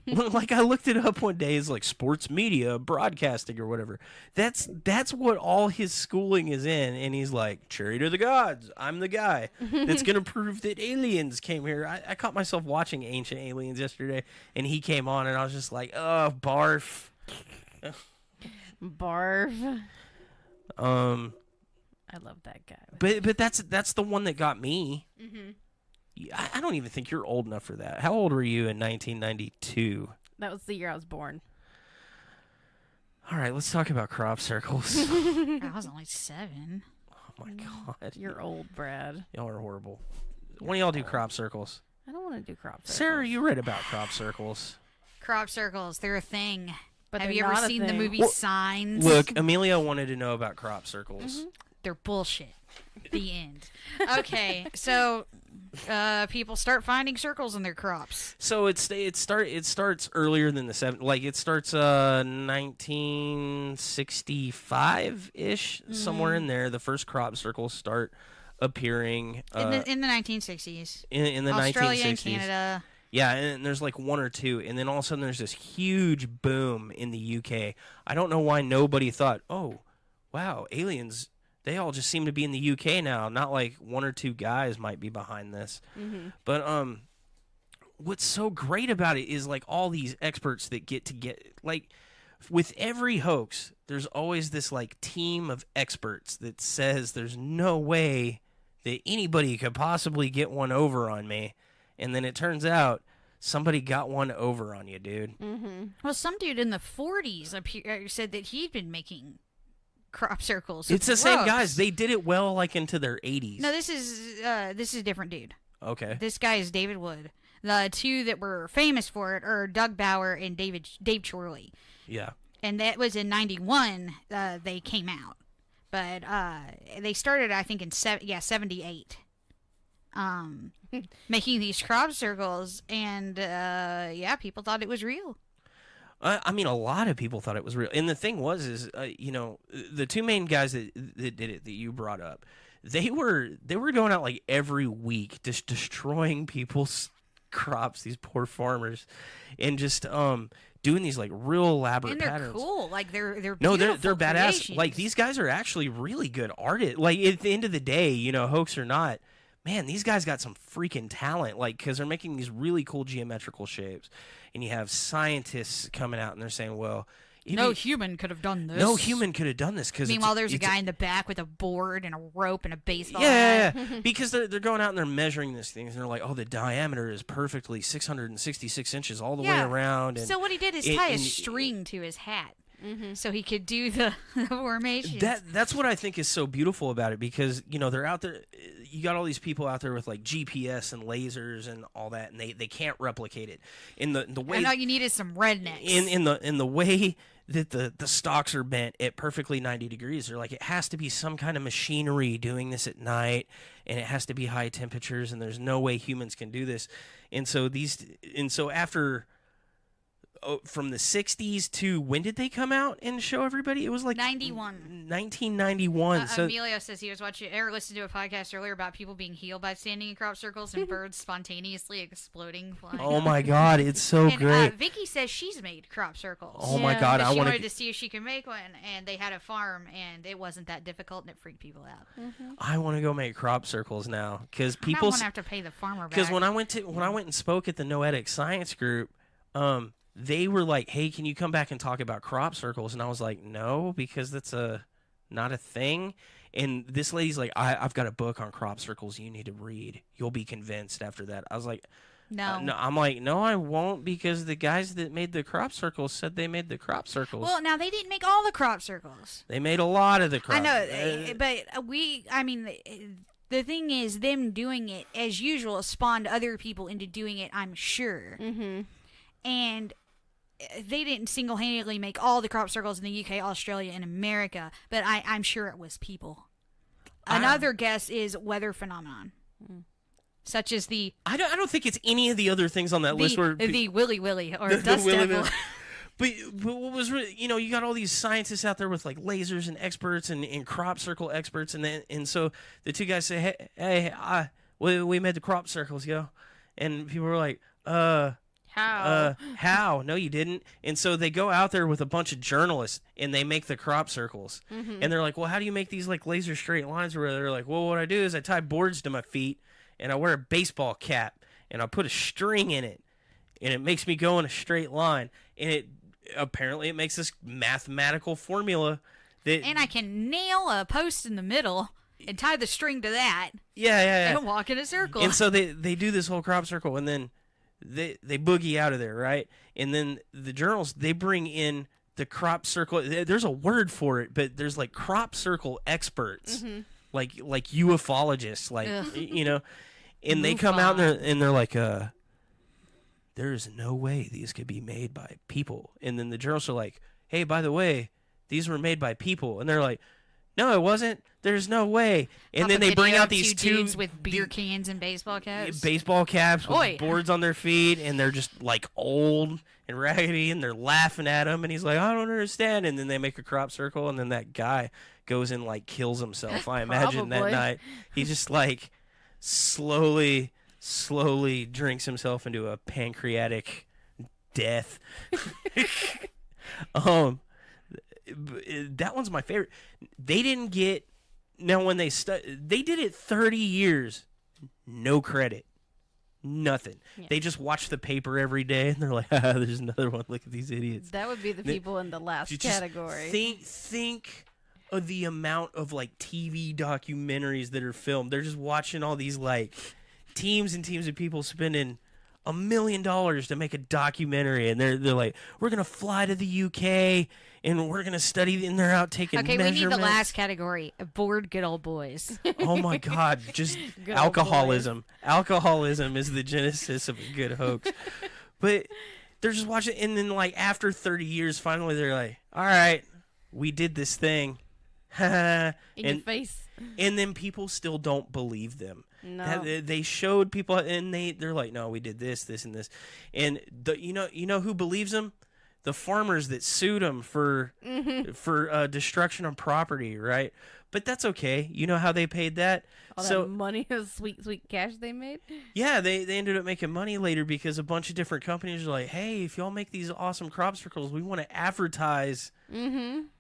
S2: Like I looked it up one day, it's like sports media broadcasting or whatever. That's what all his schooling is in, and he's like, cherry to the gods, I'm the guy that's gonna prove that aliens came here. I caught myself watching Ancient Aliens yesterday, and he came on, and I was just like, oh, barf.
S3: Barf. I love that guy.
S2: But that's the one that got me. I don't even think you're old enough for that. How old were you in 1992?
S3: That was the year I was born.
S2: All right, let's talk about crop circles.
S4: I was only 7.
S2: Oh my God.
S3: You're old, Brad.
S2: Y'all are horrible. When do y'all do crop circles?
S3: I don't want to do crop circles.
S2: Sarah, you read about crop circles.
S4: Crop circles, they're a thing.
S3: But
S4: have
S3: they're
S4: you ever
S3: not a
S4: seen the
S3: thing.
S4: movie
S2: Well,
S4: Signs?
S2: Look, Amelia wanted to know about crop circles.
S4: They're bullshit. The end. Okay, so people start finding circles in their crops.
S2: So it starts earlier than the it starts 1965 ish, somewhere in there. The first crop circles start appearing
S4: In the 1960s.
S2: in the
S4: Australia
S2: 1960s.
S4: and Canada.
S2: Yeah, and there's like one or two, and then all of a sudden there's this huge boom in the UK. I don't know why nobody thought, oh, wow, aliens, they all just seem to be in the UK now. Not like one or two guys might be behind this. But what's so great about it is like all these experts that get like with every hoax, there's always this like team of experts that says there's no way that anybody could possibly get one over on me. And then it turns out somebody got one over on you, dude.
S4: Well, some dude in the 40s said that he'd been making crop circles.
S2: It's the
S4: with
S2: same
S4: ropes.
S2: guys. They did it well like into their 80s.
S4: No, this is a different dude.
S2: Okay.
S4: This guy is David Wood. The two that were famous for it are Doug Bauer and Dave Chorley.
S2: Yeah.
S4: And that was in 91 they came out. But they started, I think, in 78. Making these crop circles, and people thought it was real.
S2: I mean, a lot of people thought it was real. And the thing was, the two main guys that did it that you brought up, they were going out like every week, just destroying people's crops, these poor farmers, and just doing these like real elaborate
S4: And they're
S2: patterns.
S4: cool, like they're
S2: No,
S4: beautiful
S2: they're badass.
S4: creations.
S2: Like these guys are actually really good artists. Like at the end of the day, hoax or not, man, these guys got some freaking talent. Like because they're making these really cool geometrical shapes, and you have scientists coming out and they're saying, well.
S4: No human could have done this.
S2: No human could have done this because.
S4: Meanwhile, there's a guy in the back with a board and a rope and a baseball.
S2: Yeah, because they're going out and they're measuring these things and they're like, oh, the diameter is perfectly 666 inches all the way around. And
S4: so what he did is tie a string to his hat, so he could do the formations.
S2: That's what I think is so beautiful about it because they're out there. You got all these people out there with like GPS and lasers and all that, and they can't replicate it in the way.
S4: And all you need is some rednecks.
S2: In the way that the stalks are bent at perfectly 90 degrees. They're like, it has to be some kind of machinery doing this at night, and it has to be high temperatures, and there's no way humans can do this. And so after from the 60s to when did they come out and show everybody? It was like 1991. So
S4: Emilio says he was watching or listened to a podcast earlier about people being healed by standing in crop circles and birds spontaneously exploding, flying.
S2: oh my God, it's so
S4: And
S2: great.
S4: Vicky says she's made crop circles.
S2: Oh my God,
S4: But
S2: I
S4: she
S2: want
S4: wanted to see if she could make one, and they had a farm, and it wasn't that difficult, and it freaked people out.
S2: I want to go make crop circles now because
S4: I
S2: people.
S4: don't want to have to pay the farmer back.
S2: Because when I went and spoke at the Noetic Science Group, they were like, "Hey, can you come back and talk about crop circles?" And I was like, "No, because that's not a thing." And this lady's like, "I've got a book on crop circles you need to read. You'll be convinced after that." I was like,
S4: no.
S2: no. I'm like, "No, I won't," because the guys that made the crop circles said they made the crop circles.
S4: Well, now they didn't make all the crop circles.
S2: They made a lot of the crop.
S4: I know, but the thing is, them doing it as usual spawned other people into doing it. I'm sure, and they didn't single-handedly make all the crop circles in the UK, Australia, and America, but I'm sure it was people. Another guess is weather phenomenon, such as the
S2: I don't think it's any of the other things on that list where
S4: the Willy Willy or Dust Devil.
S2: But what was really, you got all these scientists out there with like lasers and experts and crop circle experts, and so the two guys say, hey, we made the crop circles, yo, and people were like, how? No, you didn't. And so they go out there with a bunch of journalists and they make the crop circles. And they're like, well, how do you make these like laser straight lines? Where they're like, well, what I do is I tie boards to my feet and I wear a baseball cap and I put a string in it and it makes me go in a straight line. And it makes this mathematical formula that.
S4: And I can nail a post in the middle and tie the string to that.
S2: Yeah.
S4: And walk in a circle.
S2: And so they do this whole crop circle and then they boogie out of there, right? And then the journals, they bring in the crop circle. There's a word for it, but there's like crop circle experts, like ufologists, like and they come out and they're like, there's no way these could be made by people. And then the journalists are like, hey, by the way, these were made by people, and they're like, no, it wasn't. There's no way. And
S4: Pop
S2: then
S4: a
S2: they bring
S4: video
S2: out
S4: of
S2: these
S4: two dudes with beer cans and baseball caps.
S2: baseball caps with
S4: Oi.
S2: boards on their feet, and they're just like old and raggedy, and they're laughing at him, and he's like, I don't understand. And then they make a crop circle, and then that guy goes and like kills himself. I imagine that
S3: Probably.
S2: night he just like slowly drinks himself into a pancreatic death. That one's my favorite. They didn't get now when they did it 30 years, no credit, nothing.
S3: Yeah.
S2: They just watch the paper every day, and they're like, there's another one. Look at these idiots.
S3: That would be the people in the last
S2: Just
S3: category.
S2: Think of the amount of like TV documentaries that are filmed. They're just watching all these like teams and teams of people spending $1 million to make a documentary, and they're like, we're gonna fly to the UK and we're gonna study, and they're out taking measurements.
S4: We need the last category: bored good old boys.
S2: Oh my God, just
S3: Good old
S2: alcoholism. Alcoholism is the genesis of a good hoax. But they're just watching, and then like after 30 years, finally they're like, all right, we did this thing.
S3: In your face.
S2: And then people still don't believe them.
S3: No.
S2: They showed people, and they're like, no, we did this, and this. And you know who believes them? The farmers that sued them for destruction of property, right? But that's okay. You know how they paid that?
S3: All that money, sweet cash they made.
S2: Yeah, they ended up making money later because a bunch of different companies are like, hey, if y'all make these awesome crop circles, we want to advertise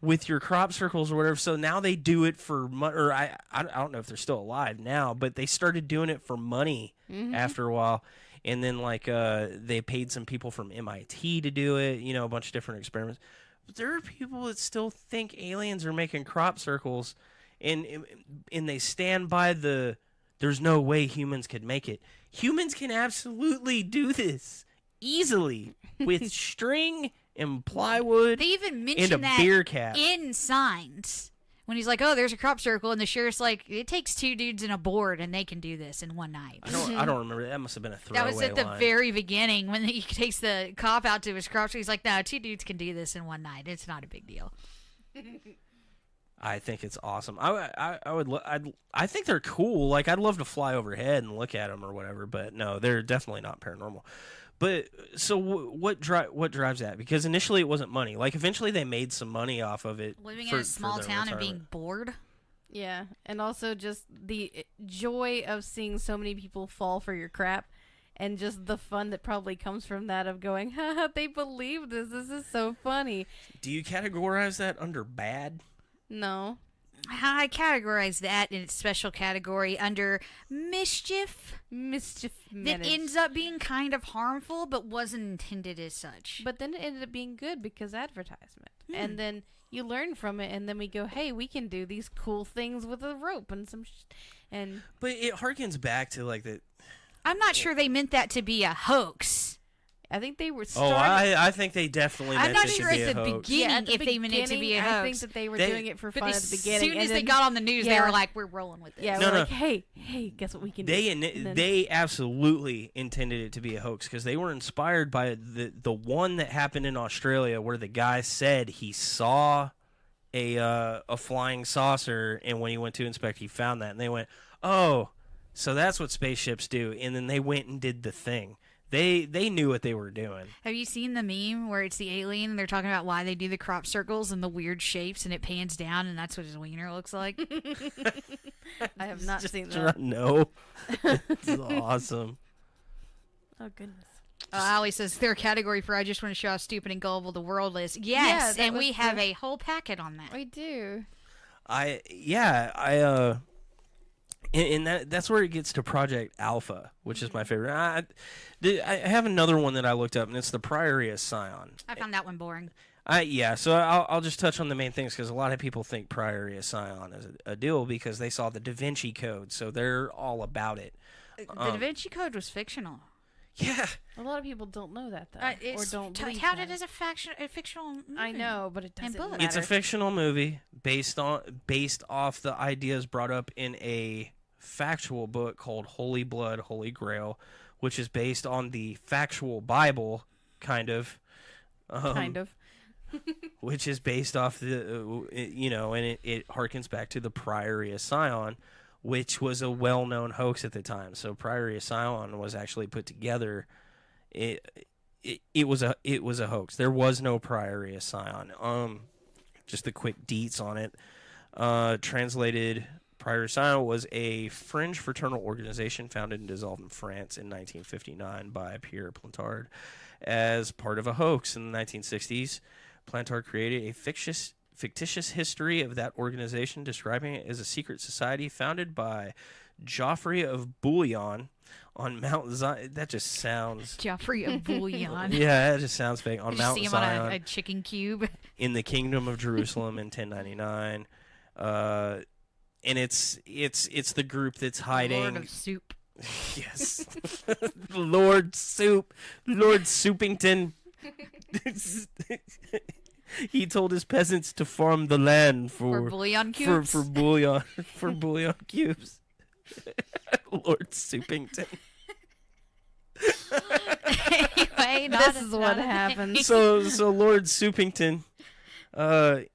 S2: with your crop circles or whatever. So now they do it for money. Or I don't know if they're still alive now, but they started doing it for money after a while. And then like they paid some people from MIT to do it, a bunch of different experiments. But there are people that still think aliens are making crop circles, and they stand by there's no way humans could make it. Humans can absolutely do this easily with string and plywood.
S4: They even
S2: and
S4: mentioned
S2: a
S4: that
S2: beer cap.
S4: in signs. When he's like, oh, there's a crop circle, and the sheriff's like, it takes two dudes and a board, and they can do this in one night.
S2: I don't remember. That must have been a throwaway
S4: That was at the
S2: line.
S4: very beginning when he takes the cop out to his crop circle. He's like, no, two dudes can do this in one night. It's not a big deal.
S2: I think it's awesome. I think they're cool. Like, I'd love to fly overhead and look at them or whatever. But no, they're definitely not paranormal. But so what drives that? Because initially it wasn't money. Like, eventually they made some money off of it.
S4: Living in a small town and being bored.
S3: Yeah, and also just the joy of seeing so many people fall for your crap, and just the fun that probably comes from that of going, haha, they believe this. This is so funny.
S2: Do you categorize that under bad?
S3: No.
S4: I categorize that in its special category under mischief
S3: Mischief
S4: that
S3: managed.
S4: ends up being kind of harmful but wasn't intended as such.
S3: But then it ended up being good because advertisement. And then you learn from it, and then we go, hey, we can do these cool things with a rope and some and
S2: But it harkens back to like the.
S4: I'm not sure they meant that to be a hoax.
S3: I think they were
S2: Oh,
S3: starting.
S2: I think they definitely
S4: I'm
S2: meant
S4: not
S2: it
S4: sure
S2: to be
S4: at
S2: a
S4: the
S2: hoax.
S4: beginning
S3: at the
S4: if they meant it to be a
S3: beginning,
S4: hoax.
S3: I think that they were
S2: They-
S3: doing it for
S4: But
S3: fun at
S4: as
S3: the beginning.
S4: soon
S3: and
S4: as they
S3: then-
S4: got on the news, they
S3: yeah.
S4: were like, we're rolling with this.
S3: Yeah,
S2: No,
S3: we're
S2: no.
S3: like, hey, guess what we can do? And then-
S2: They absolutely intended it to be a hoax because they were inspired by the one that happened in Australia where the guy said he saw a flying saucer, and when he went to inspect, he found that, and they went, oh, so that's what spaceships do, and then they went and did the thing. They knew what they were doing.
S4: Have you seen the meme where it's the alien and they're talking about why they do the crop circles and the weird shapes and it pans down and that's what his wiener looks like?
S3: I have not seen
S2: Just
S3: that.
S2: no, it's awesome.
S3: Oh goodness.
S4: Ali says their category for I just want to show how stupid and gullible the world is. Yes,
S3: that
S4: and
S3: was
S4: we have
S3: the-
S4: a whole packet on that.
S3: We do.
S2: And that's where it gets to Project Alpha, which is my favorite. I have another one that I looked up, and it's the Priory of Sion.
S4: I found that one boring.
S2: So I'll just touch on the main things because a lot of people think Priory of Sion is a deal because they saw the Da Vinci Code, so they're all about it.
S4: The Da Vinci Code was fictional.
S2: Yeah,
S3: A lot of people don't know that though, or
S4: It's
S3: don't believe
S4: touted
S3: that.
S4: as a fictional movie.
S3: I know, but it doesn't
S4: book.
S3: matter.
S2: it's a fictional movie based off the ideas brought up in a factual book called Holy Blood, Holy Grail, which is based on the factual Bible, kind of.
S3: kind of.
S2: which is based off the, and it harkens back to the Priory of Sion, which was a well-known hoax at the time. So Priory of Sion was actually put together. It was a hoax. There was no Priory of Sion. Just the quick deets on it. Translated, Priory of Sion was a fringe fraternal organization founded and dissolved in France in 1959 by Pierre Plantard as part of a hoax. In the 1960s, Plantard created a fictitious history of that organization, describing it as a secret society founded by Geoffrey of Bouillon on Mount Zion. That just sounds...
S4: Geoffrey of Bouillon.
S2: Yeah, that just sounds fake. On Mount
S4: see him
S2: Zion.
S4: on a chicken cube.
S2: In the Kingdom of Jerusalem in 1099. And it's the group that's hiding...
S4: Lord of Soup.
S2: Yes. Lord Soupington. He told his peasants to farm the land for
S4: bouillon cubes.
S2: For bouillon cubes. Lord Soupington.
S4: Anyway,
S3: This is what happens.
S2: So Lord Soupington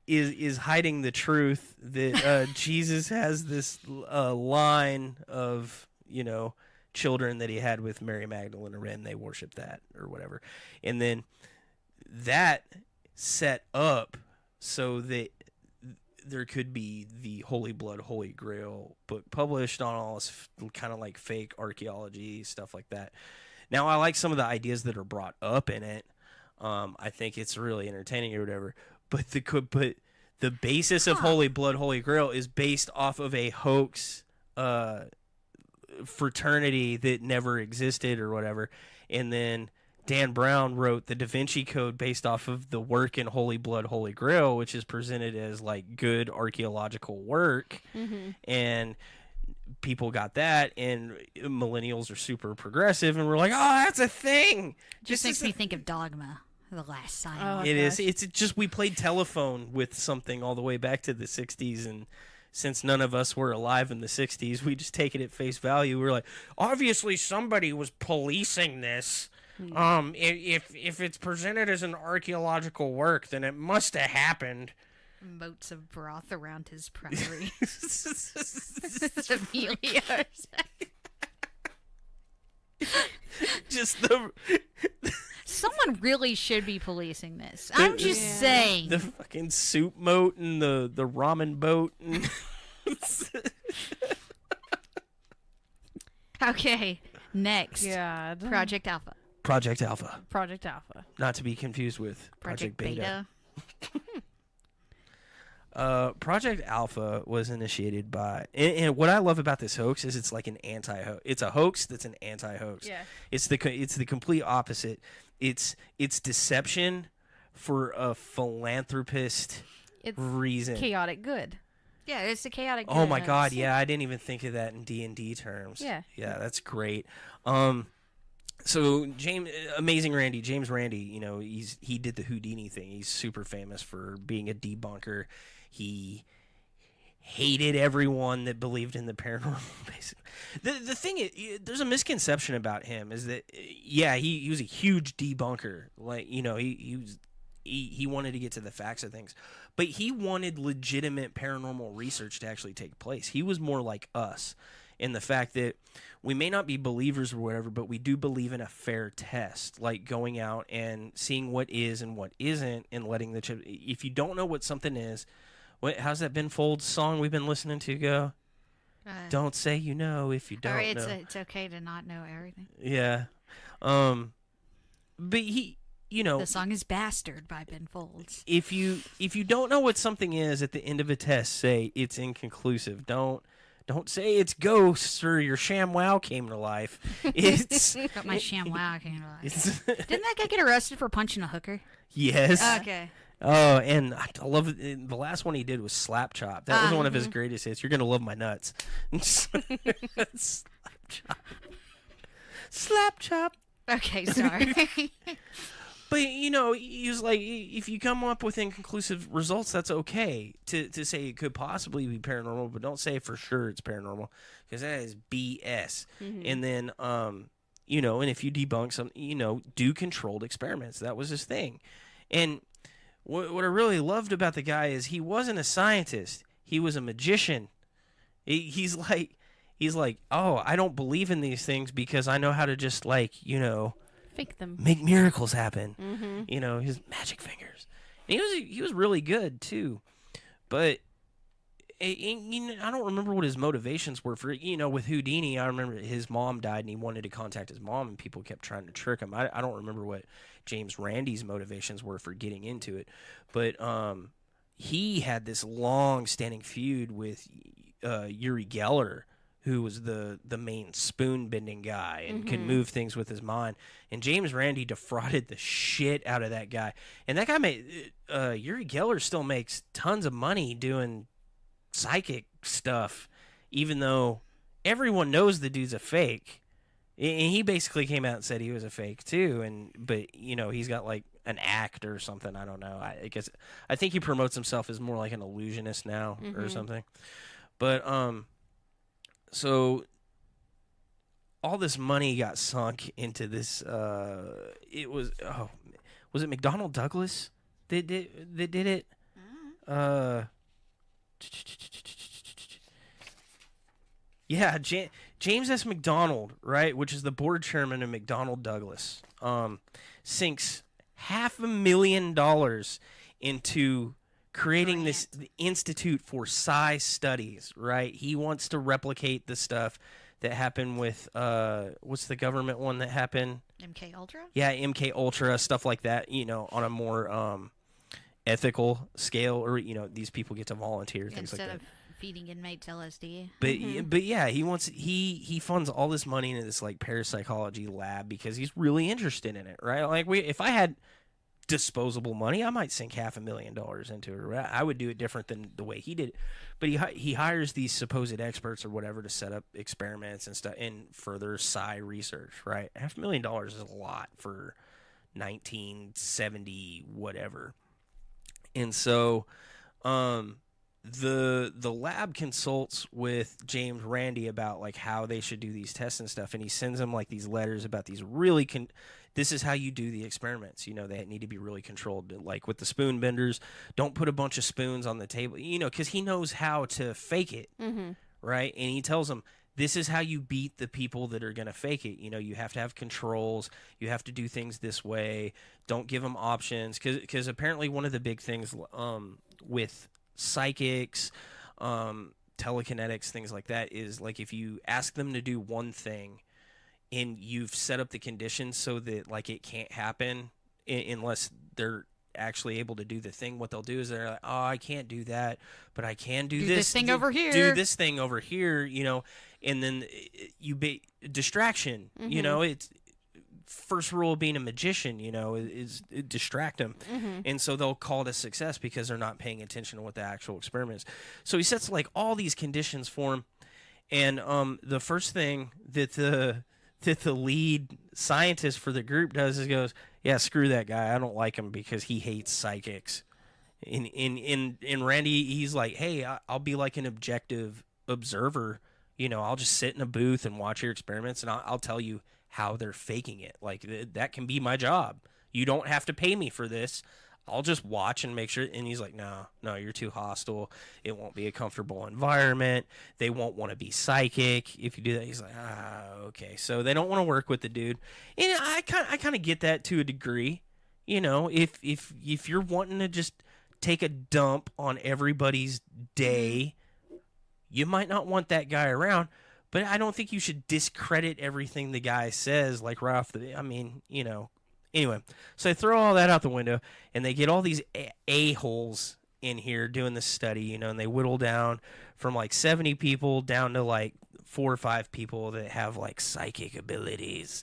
S2: is hiding the truth that Jesus has this line of, children that he had with Mary Magdalene, and they worship that or whatever. And then that set up so that there could be the Holy Blood, Holy Grail book published on all this kind of like fake archaeology, stuff like that. Now, I like some of the ideas that are brought up in it. I think it's really entertaining or whatever. But the basis of Holy Blood, Holy Grail is based off of a hoax fraternity that never existed or whatever. And then Dan Brown wrote the Da Vinci Code based off of the work in Holy Blood, Holy Grail, which is presented as like good archaeological work. Mm-hmm. And people got that, and millennials are super progressive, and we're like, oh, that's a thing.
S4: Just makes me think of Dogma, The Last Sign.
S3: Oh,
S2: it is. It's just we played telephone with something all the way back to the 60s, and since none of us were alive in the 60s, we just take it at face value. We're like, obviously somebody was policing this. If it's presented as an archaeological work, then it must have happened.
S4: Moats of broth around his priory. Amelia.
S2: Just the...
S4: Someone really should be policing this. I'm just saying.
S2: The fucking soup moat and the ramen boat. And
S4: okay, next.
S3: God.
S4: Project Alpha.
S2: Project Alpha.
S3: Project Alpha.
S2: Not to be confused with Project Beta. Project Alpha was initiated by, and what I love about this hoax is it's like an anti-hoax. It's a hoax that's an anti-hoax.
S3: Yeah.
S2: It's the complete opposite. It's deception for a philanthropist reason.
S3: Chaotic good.
S4: Yeah, it's a chaotic.
S2: Oh my God! Yeah, I didn't even think of that in D&D terms.
S3: Yeah.
S2: Yeah, that's great. So Amazing Randy, James Randi, he did the Houdini thing. He's super famous for being a debunker. He hated everyone that believed in the paranormal. Basically, the thing is, there's a misconception about him is that he was a huge debunker. Like he wanted to get to the facts of things, but he wanted legitimate paranormal research to actually take place. He was more like us in the fact that we may not be believers or whatever, but we do believe in a fair test, like going out and seeing what is and what isn't, and letting the chip. If you don't know what something is, how's that Ben Folds song we've been listening to go? Don't say you know if you don't know.
S4: It's okay to not know everything.
S2: Yeah, but the
S4: song is "Bastard" by Ben Folds.
S2: If you don't know what something is at the end of a test, say it's inconclusive. Don't say it's ghosts or your ShamWow came to life. It's
S4: But my ShamWow came to life. Didn't that guy get arrested for punching a hooker?
S2: Yes.
S4: Okay.
S2: Oh, and I love it. The last one he did was Slap Chop. That was one of his greatest hits. You're gonna love my nuts. Slap Chop. Slap Chop.
S4: Okay, sorry.
S2: But, he was like, if you come up with inconclusive results, that's okay to say it could possibly be paranormal, but don't say for sure it's paranormal, because that is BS. Mm-hmm. And then, and if you debunk something, do controlled experiments. That was his thing. And what I really loved about the guy is he wasn't a scientist. He was a magician. He's like, oh, I don't believe in these things because I know how to just
S3: fake them,
S2: make miracles happen. Mm-hmm. His magic fingers. And he was really good too, but I don't remember what his motivations were for. With Houdini, I remember his mom died and he wanted to contact his mom, and people kept trying to trick him. I don't remember what James Randi's motivations were for getting into it, but he had this long-standing feud with Uri Geller, who was the main spoon-bending guy and could move things with his mind. And James Randi defrauded the shit out of that guy. And that guy Uri Geller still makes tons of money doing psychic stuff, even though everyone knows the dude's a fake. And he basically came out and said he was a fake too. But he's got like an act or something. I don't know. I think he promotes himself as more like an illusionist now or something. But so all this money got sunk into this. Was it McDonnell Douglas that did it? Yeah, James S. McDonald, right, which is the board chairman of McDonnell Douglas, sinks $500,000 into creating this Institute for Psi Studies, right? He wants to replicate the stuff that happened with what's the government one that happened?
S4: MK Ultra?
S2: Yeah, MK Ultra, stuff like that, on a more ethical scale, or these people get to volunteer, things like that.
S4: Instead of feeding inmates LSD.
S2: But yeah, he funds all this money into this like parapsychology lab because he's really interested in it, right? Like if I had disposable money, I might sink $500,000 into it. Right? I would do it different than the way he did it. But he hires these supposed experts or whatever to set up experiments and stuff and further psi research, right? $500,000 is a lot for 1970 whatever. And so the lab consults with James Randi about like how they should do these tests and stuff, and he sends them like these letters about these really this is how you do the experiments. They need to be really controlled. Like with the spoon benders, don't put a bunch of spoons on the table, because he knows how to fake it, right? And he tells them, this is how you beat the people that are going to fake it. You have to have controls. You have to do things this way. Don't give them options. Because apparently one of the big things with psychics, telekinetics, things like that, is like if you ask them to do one thing and you've set up the conditions so that like it can't happen unless they're actually able to do the thing, what they'll do is they're like, oh, I can't do that, but I can do this
S4: thing over here.
S2: Do this thing over here, and then distraction, it's first rule of being a magician, is distract them. And so they'll call it a success because they're not paying attention to what the actual experiment is. So he sets like all these conditions for him. And the first thing that the lead scientist for the group does is goes, yeah, screw that guy. I don't like him because he hates psychics. In Randy, he's like, hey, I'll be like an objective observer. I'll just sit in a booth and watch your experiments, and I'll tell you how they're faking it. Like that can be my job. You don't have to pay me for this. I'll just watch and make sure. And he's like, no, you're too hostile. It won't be a comfortable environment. They won't want to be psychic if you do that. He's like, okay. So they don't want to work with the dude. And I kind of get that to a degree. If you're wanting to just take a dump on everybody's day, you might not want that guy around. But I don't think you should discredit everything the guy says, like right off the. Anyway, so they throw all that out the window, and they get all these a-holes in here doing this study, and they whittle down from like 70 people down to like 4 or 5 people that have like psychic abilities.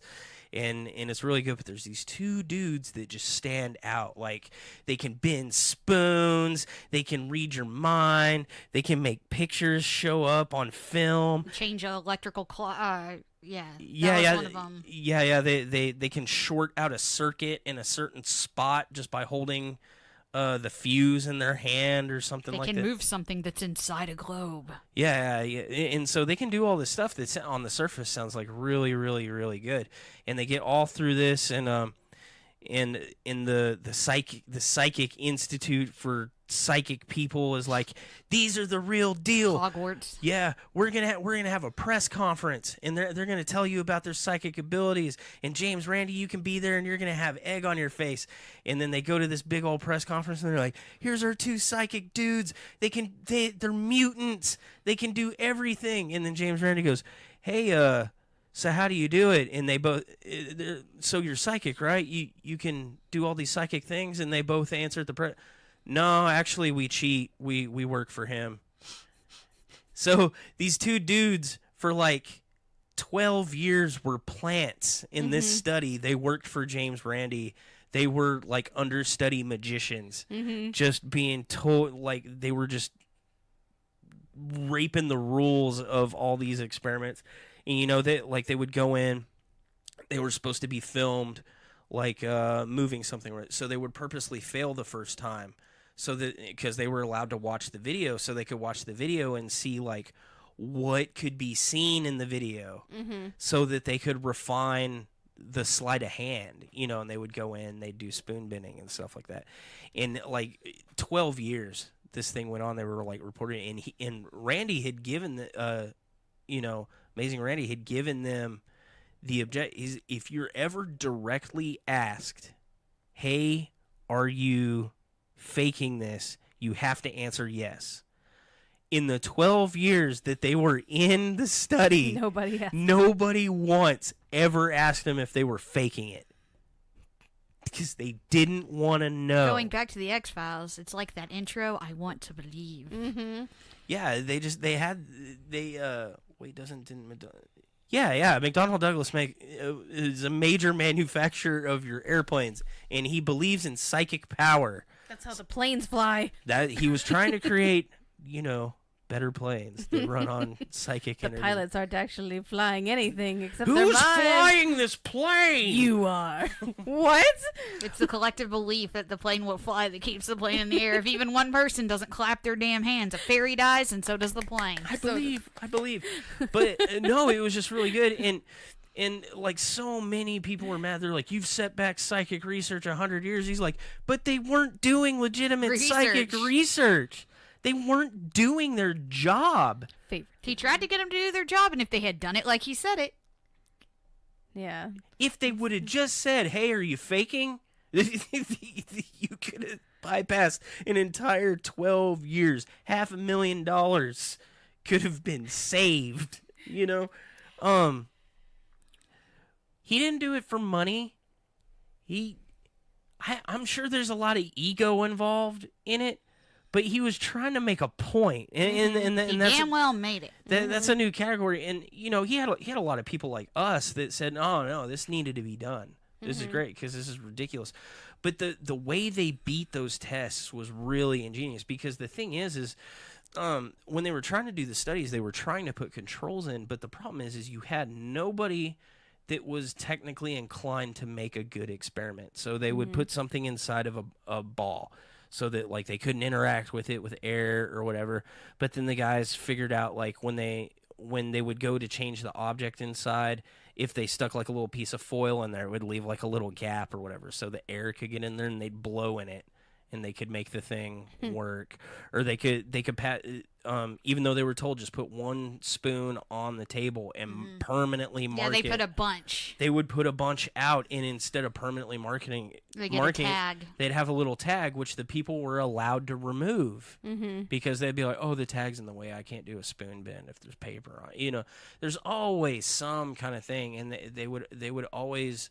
S2: And it's really good, but there's these 2 dudes that just stand out. Like, they can bend spoons, they can read your mind, they can make pictures show up on film.
S4: Change an electrical clock. Yeah.
S2: One
S4: of them.
S2: Yeah. They can short out a circuit in a certain spot just by holding the fuse in their hand or something like that.
S4: They can move something that's inside a globe.
S2: Yeah. And so they can do all this stuff that's on the surface sounds like really, really, really good. And they get all through this, and and in the psychic institute for psychic people is like, these are the real deal.
S4: Hogwarts.
S2: Yeah, we're gonna have a press conference, and they're gonna tell you about their psychic abilities. And James Randi, you can be there, and you're gonna have egg on your face. And then they go to this big old press conference, and they're like, "Here's our two psychic dudes. They're mutants. They can do everything." And then James Randi goes, "Hey, so how do you do it?" And they both, so you're psychic, right? You can do all these psychic things. And they both answered no, actually, we cheat. We work for him. So these two dudes for like 12 years were plants in this study. They worked for James Randi. They were like understudy magicians, just being told, like, they were just raping the rules of all these experiments. And, you know, they would go in, they were supposed to be filmed like moving something, so they would purposely fail the first time. So that, because they were allowed to watch the video, so they could watch the video and see like what could be seen in the video, so that they could refine the sleight of hand, you know. And they would go in, they'd do spoon bending and stuff like that. And like 12 years this thing went on. They were like reporting, and Randi had given the Amazing Randi had given them the object. If you're ever directly asked, "Hey, are you faking this?" you have to answer yes. In the 12 years that they were in the study, nobody once ever asked them if they were faking it, because they didn't want to know.
S4: Going back to the X-Files, it's like that intro, "I want to believe."
S2: Yeah, McDonnell Douglas is a major manufacturer of your airplanes, and he believes in psychic power.
S3: That's how the planes fly.
S2: That he was trying to create, better planes that run on psychic energy.
S3: The pilots aren't actually flying anything except
S2: Who's
S3: their minds.
S2: flying this plane?
S3: You are. What?
S4: It's the collective belief that the plane will fly that keeps the plane in the air. If even one person doesn't clap their damn hands, a fairy dies, and so does the plane.
S2: I believe. But no, it was just really good. And like, so many people were mad. They're like, "You've set back psychic research 100 years." He's like, "But they weren't doing legitimate psychic research. They weren't doing their job."
S4: He tried to get them to do their job, and if they had done it like he said it.
S3: Yeah.
S2: If they would have just said, "Hey, are you faking?" you could have bypassed an entire 12 years. $500,000 could have been saved, He didn't do it for money. I'm sure there's a lot of ego involved in it, but he was trying to make a point, and that's
S4: damn well made it.
S2: That's a new category, and he had a lot of people like us that said, "Oh no, this needed to be done. This is great because this is ridiculous." But the way they beat those tests was really ingenious, because the thing is when they were trying to do the studies, they were trying to put controls in, but the problem is you had nobody that was technically inclined to make a good experiment. So they would put something inside of a ball so that like they couldn't interact with it with air or whatever. But then the guys figured out, like, when they would go to change the object inside, if they stuck like a little piece of foil in there, it would leave like a little gap or whatever, so the air could get in there and they'd blow in it, and they could make the thing work. Or they could even though they were told just put one spoon on the table and permanently mark it.
S4: Yeah, they put a bunch.
S2: They would put a bunch out, and instead of permanently marking
S4: a tag.
S2: They'd have a little tag, which the people were allowed to remove, because they'd be like, "Oh, the tag's in the way. I can't do a spoon bend if there's paper on it." There's always some kind of thing, and they would always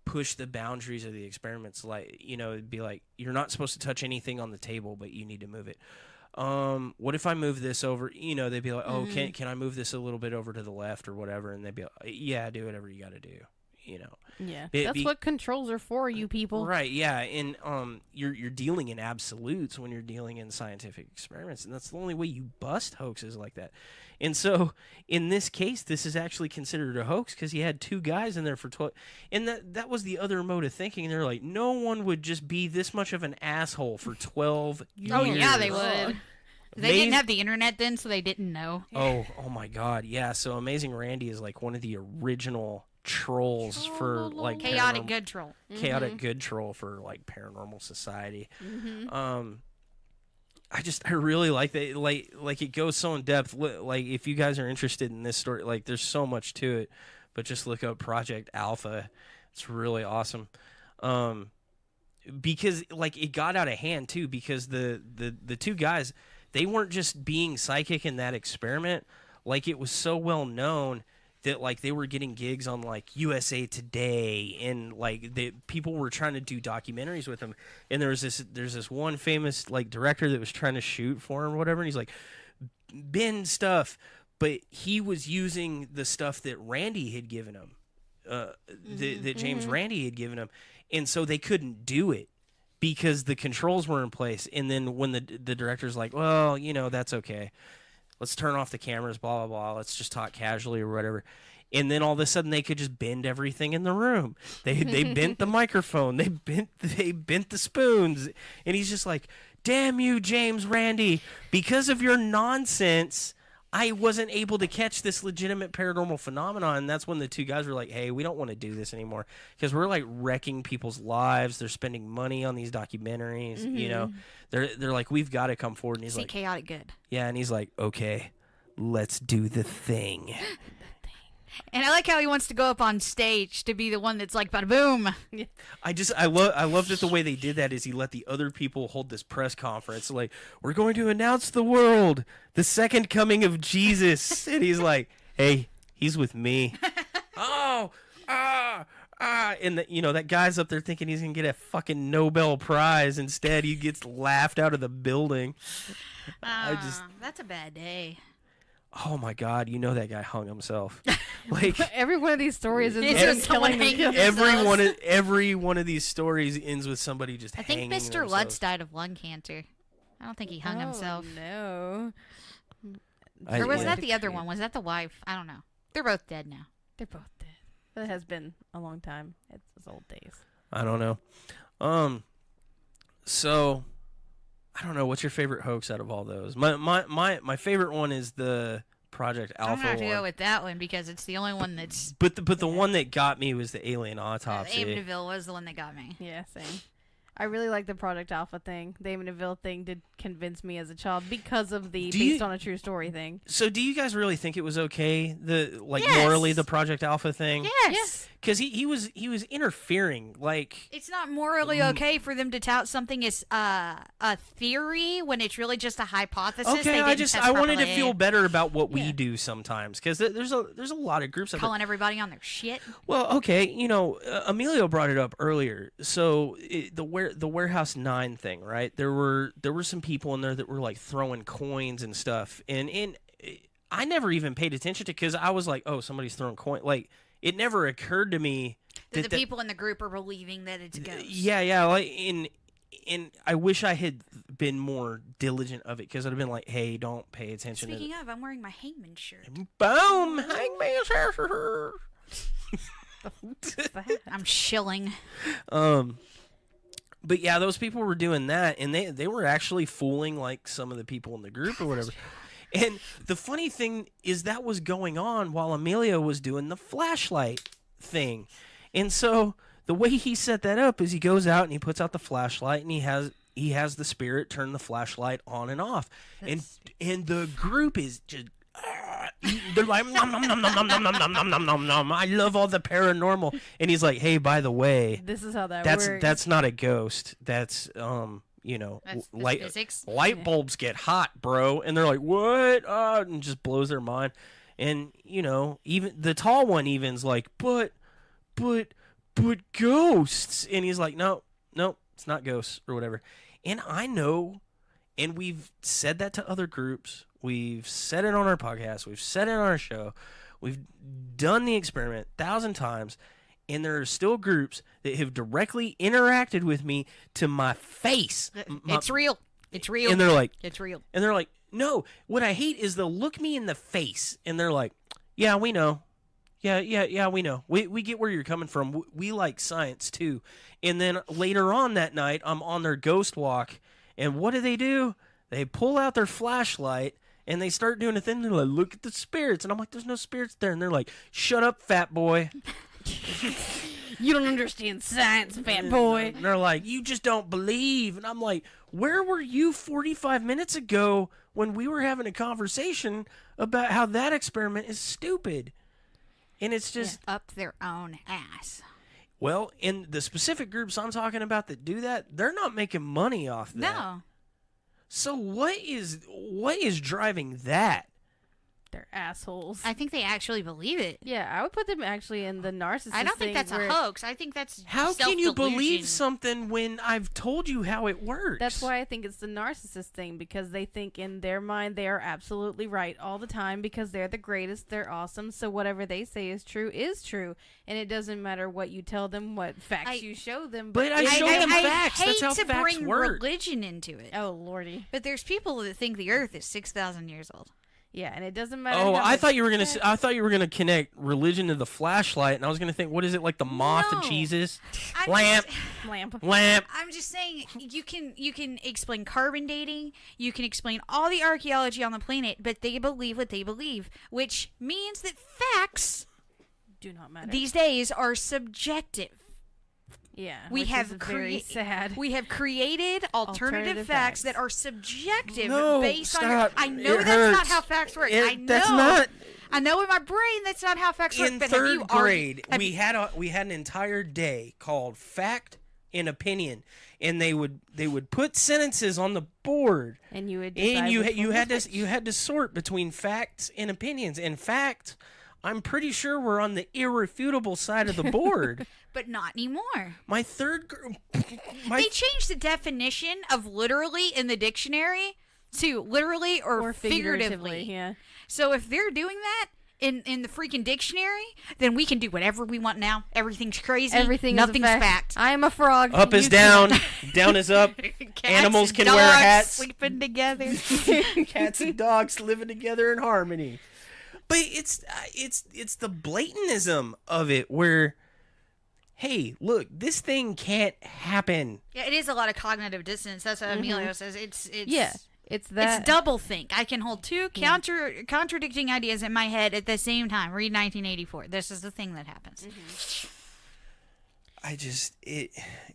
S2: push the boundaries of the experiments. Like, it'd be like, "You're not supposed to touch anything on the table, but you need to move it. What if I move this over?" They'd be like, "Oh, can I move this a little bit over to the left or whatever?" And they'd be like, "Yeah, do whatever you got to do."
S3: Yeah, that's what controls are for, you people.
S2: Right? Yeah, and you're dealing in absolutes when you're dealing in scientific experiments, and that's the only way you bust hoaxes like that. And so, in this case, this is actually considered a hoax because you had two guys in there for 12, and that was the other mode of thinking. They're like, no one would just be this much of an asshole for 12 years.
S4: Oh yeah, they would. They didn't have the internet then, so they didn't know.
S2: Oh my God, yeah. So Amazing Randi is like one of the original trolls for like
S4: chaotic
S2: paranormal-
S4: good troll.
S2: chaotic good troll for like Paranormal Society.
S3: Mm-hmm.
S2: I really like that. Like it goes so in depth. Like if you guys are interested in this story, like there's so much to it. But just look up Project Alpha. It's really awesome. Because like it got out of hand too. Because the two guys, they weren't just being psychic in that experiment. Like it was so well known that like they were getting gigs on like USA Today, and like people were trying to do documentaries with them. And there's this one famous like director that was trying to shoot for him or whatever, and he's like, bend stuff, but he was using the stuff that Randy had given him, that James Randy had given him, and so they couldn't do it because the controls were in place. And then when the director's like, well, you know, that's okay. Let's turn off the cameras, blah, blah, blah. Let's just talk casually or whatever. And then all of a sudden they could just bend everything in the room. They bent the microphone. They bent the spoons. And he's just like, damn you, James Randy. Because of your nonsense, I wasn't able to catch this legitimate paranormal phenomenon. And that's when the two guys were like, hey, we don't want to do this anymore. Because we're like wrecking people's lives. They're spending money on these documentaries. You know, they're like, we've got to come forward. And he's like,
S4: chaotic good.
S2: yeah. And he's like, okay, let's do the thing.
S4: And I like how he wants to go up on stage to be the one that's like, bada boom.
S2: I loved it the way they did that is he let the other people hold this press conference. Like, we're going to announce the world, the second coming of Jesus. And he's like, hey, he's with me. And you know, that guy's up there thinking he's going to get a fucking Nobel Prize. Instead, he gets laughed out of the building.
S4: That's a bad day.
S2: Oh my God, you know that guy hung himself. Like
S3: Every one of these stories is
S4: It's
S3: them
S4: just someone
S3: killing
S4: hanging
S3: themselves.
S2: every one of these stories ends with somebody just
S4: I
S2: hanging
S4: think Mr.
S2: themselves.
S4: Lutz died of lung cancer. I don't think he hung himself.
S3: No.
S4: Or was
S2: yeah.
S4: that the other one? Was that the wife? I don't know. They're both dead now.
S3: They're both dead. But it has been a long time. It's old days.
S2: I don't know. So I don't know. What's your favorite hoax out of all those? My favorite one is the Project
S4: I'm
S2: Alpha
S4: gonna have to
S2: one.
S4: go with that one because it's the only one that's.
S2: But the one that got me was the alien autopsy.
S4: Amityville was the one that got me.
S3: Yeah, same. I really like the Project Alpha thing. The Amityville thing did convince me as a child because of the based on a true story thing.
S2: So do you guys really think it was okay?
S4: Yes.
S2: Morally the Project Alpha thing?
S4: Yes.
S2: Because he was interfering. Like
S4: It's not morally okay for them to tout something as a theory when it's really just a hypothesis.
S2: okay,
S4: they didn't
S2: I wanted to
S4: properly.
S2: feel better about what we do sometimes because there's a lot of groups out there.
S4: calling everybody on their shit.
S2: Well, okay, you know, Emilio brought it up earlier. So the Warehouse 9 thing, right? There were some people in there that were like throwing coins and stuff, and I never even paid attention to because I was like, oh, somebody's throwing coin. Like it never occurred to me
S4: That the people in the group are believing that it's ghosts.
S2: Yeah, like and I wish I had been more diligent of it because I'd have been like, hey, don't pay attention.
S4: Speaking of, I'm wearing my hangman shirt.
S2: Boom, hangman shirt.
S4: I'm shilling.
S2: But yeah, those people were doing that, and they were actually fooling like some of the people in the group or whatever. And the funny thing is that was going on while Emilio was doing the flashlight thing. And so the way he set that up is he goes out and he puts out the flashlight and he has the spirit turn the flashlight on and off. And the group is just they're like nom, nom, nom, nom, nom, nom, nom, nom, nom, nom, nom. I love all the paranormal. And he's like, hey, by the way,
S3: This is how that
S2: that's
S3: works.
S2: that's not a ghost. That's you know,
S4: That's
S2: light
S4: physics.
S2: light bulbs get hot, bro. And they're like, what? And just blows their mind. And you know, even the tall one even's like, but ghosts. And he's like, no, it's not ghosts or whatever. And I know, and we've said that to other groups. We've said it on our podcast. We've said it on our show. We've done the experiment 1,000 times. And there are still groups that have directly interacted with me to my face.
S4: It's real. It's real.
S2: And they're like,
S4: it's real.
S2: and they're like, no, what I hate is they'll look me in the face and they're like, yeah, we know. Yeah, we know. We get where you're coming from. We like science too. And then later on that night, I'm on their ghost walk. And what do? They pull out their flashlight and they start doing a thing. They're like, look at the spirits. And I'm like, there's no spirits there. And they're like, shut up, fat boy.
S3: You don't understand science, fat boy.
S2: And they're like, you just don't believe. And I'm like, where were you 45 minutes ago when we were having a conversation about how that experiment is stupid? And it's just...
S4: Up their own ass.
S2: Well, in the specific groups I'm talking about that do that, they're not making money off that.
S4: No.
S2: So what is driving that?
S3: They're assholes.
S4: I think they actually believe it.
S3: Yeah, I would put them actually in the narcissist.
S4: I don't think
S3: thing
S4: that's
S3: where-
S4: a hoax. I think that's
S2: How can you
S4: self-delusion.
S2: believe something when I've told you how it works?
S3: That's why I think it's the narcissist thing, because they think in their mind they are absolutely right all the time because they're the greatest, they're awesome, so whatever they say is true, and it doesn't matter what you tell them, what facts you show them.
S2: But I show them facts.
S4: I
S2: That's
S4: hate
S2: how
S4: to
S2: facts
S4: bring
S2: work.
S4: religion into it.
S3: Oh, lordy.
S4: But there's people that think the Earth is 6,000 years old.
S3: Yeah, and it doesn't matter.
S2: Oh,
S3: how
S2: I
S3: much
S2: thought you were gonna.
S3: facts-
S2: I thought you were gonna connect religion to the flashlight, and I was gonna think, what is it like the moth of
S4: No.
S2: Jesus?
S4: I'm
S2: Lamp,
S3: Lamp.
S2: lamp.
S4: I'm just saying you can explain carbon dating, you can explain all the archaeology on the planet, but they believe what they believe, which means that facts
S3: Do not matter.
S4: these days are subjective.
S3: Yeah,
S4: We
S3: which
S4: have
S3: is very sad.
S4: We have created alternative facts that are subjective
S2: No,
S4: based on.
S2: stop.
S4: I know
S2: It
S4: that's not
S2: hurts.
S4: how facts work.
S2: It-
S4: I know.
S2: that's not-
S4: I know in my brain that's not how facts work.
S2: In
S4: But have you
S2: third
S4: argu-
S2: grade,
S4: have
S2: we had an entire day called fact and opinion, and they would put sentences on the board,
S3: and you would.
S2: and
S3: decide which
S2: you
S3: one
S2: had
S3: was
S2: to
S3: which.
S2: you had to sort between facts and opinions. And fact, I'm pretty sure we're on the irrefutable side of the board.
S4: but not anymore.
S2: My third
S4: They changed the definition of literally in the dictionary to literally or figuratively.
S3: Yeah.
S4: So if they're doing that in the freaking dictionary, then we can do whatever we want now. Everything's crazy.
S3: Everything
S4: Nothing's
S3: is a
S4: fact.
S3: I am a frog.
S2: up is
S3: You-
S2: down, down is up.
S4: Cats
S2: Animals
S4: and
S2: can wear
S4: dogs
S2: hats.
S4: sleeping together.
S2: Cats and dogs living together in harmony. But it's the blatantism of it where, hey, look, this thing can't happen.
S4: Yeah, it is a lot of cognitive dissonance. That's what Emilio says. It's
S3: Yeah. It's that.
S4: It's double think. I can hold two contradicting ideas in my head at the same time. Read 1984. This is the thing that happens.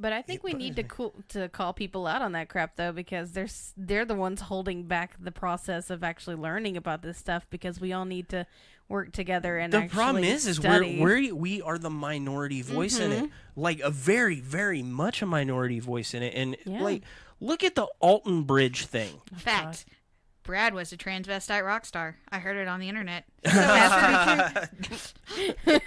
S3: But I think we need to call people out on that crap though, because they're the ones holding back the process of actually learning about this stuff, because we all need to work together and
S2: The problem is
S3: study.
S2: we are the minority voice in it, like a very, very much a minority voice in it, and like look at the Alton Bridge thing.
S4: Fact. Brad was a transvestite rock star. I heard it on the internet. So that's pretty true.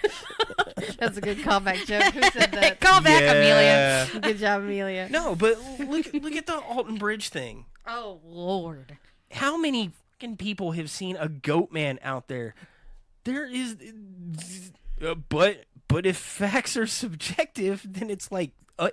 S3: That's a good callback joke. Who said that?
S4: Call back, Amelia.
S3: Good job, Amelia.
S2: No, but look at the Alton Bridge thing.
S4: Oh, Lord.
S2: How many fucking people have seen a goat man out there? There is, but if facts are subjective, then it's like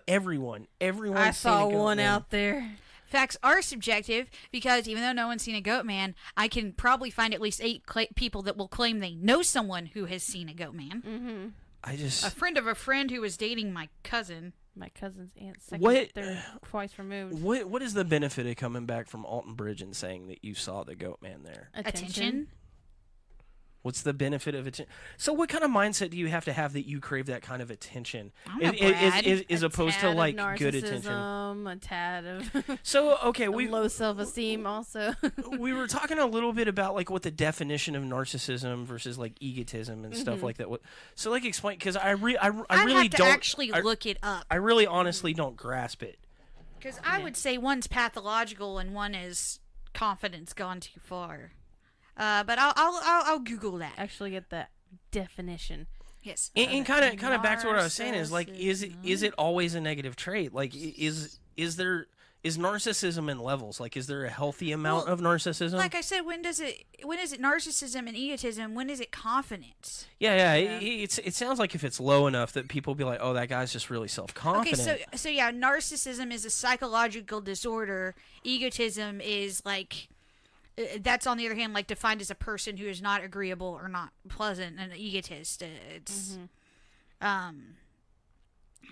S2: everyone.
S3: I saw one out there.
S4: Facts are subjective because even though no one's seen a goat man, I can probably find at least 8 people that will claim they know someone who has seen a goat man.
S3: Mm-hmm.
S4: A friend of a friend who was dating my cousin.
S3: My cousin's aunt, second,
S2: What-
S3: third, twice removed.
S2: What is the benefit of coming back from Alton Bridge and saying that you saw the goat man there?
S4: Attention.
S2: What's the benefit of attention? So what kind of mindset do you have that you crave that kind of attention?
S4: I don't know, Brad.
S2: As opposed to
S3: Tad of
S2: like good attention.
S3: narcissism, a tad of
S2: So okay, we
S3: low self-esteem also.
S2: we were talking a little bit about like what the definition of narcissism versus like egotism and stuff like that. So like explain, because I really
S4: have to
S2: don't
S4: actually look it up.
S2: I really honestly don't grasp it.
S4: Because I would say one's pathological and one is confidence gone too far. But I'll Google that.
S3: Actually get the definition.
S4: Yes.
S2: And kind of back to what I was saying is like, is it always a negative trait? Like, is narcissism in levels? Like, is there a healthy amount of narcissism?
S4: Like I said, when is it narcissism and egotism? When is it confidence?
S2: Yeah. It sounds like if it's low enough that people be like, oh, that guy's just really self-confident.
S4: Okay, so yeah, narcissism is a psychological disorder. Egotism is like. That's on the other hand, like defined as a person who is not agreeable or not pleasant, an egotist. It's,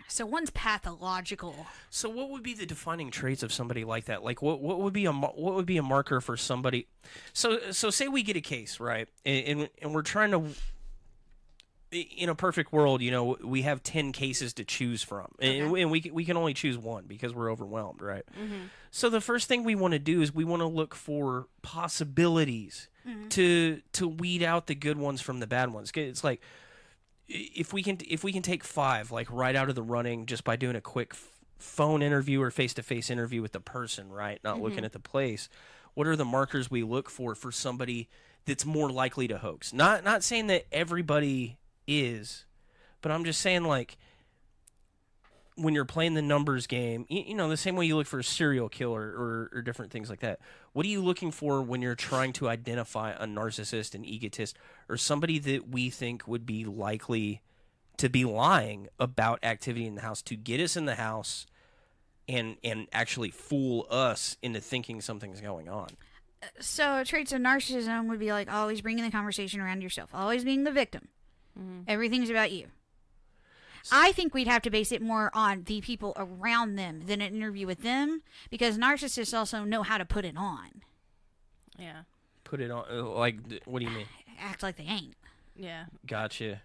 S4: so one's pathological.
S2: So what would be the defining traits of somebody like that? Like what would be a marker for somebody? So say we get a case, right, and we're trying to in a perfect world, we have 10 cases to choose from, and we can only choose one because we're overwhelmed, right? So the first thing we want to do is we want to look for possibilities to weed out the good ones from the bad ones. It's like if we can take 5 like right out of the running just by doing a quick phone interview or face-to-face interview with the person, right? Not looking at the place. What are the markers we look for somebody that's more likely to hoax? Not saying that everybody is, but I'm just saying, like, when you're playing the numbers game, the same way you look for a serial killer or different things like that. What are you looking for when you're trying to identify a narcissist, an egotist, or somebody that we think would be likely to be lying about activity in the house to get us in the house and actually fool us into thinking something's going on?
S4: So traits of narcissism would be like always bringing the conversation around yourself, always being the victim. Everything's about you. I think we'd have to base it more on the people around them than an interview with them, because narcissists also know how to put it on.
S3: Yeah.
S2: Put it on, like, what do you mean?
S4: Act like they ain't.
S3: Yeah.
S2: Gotcha.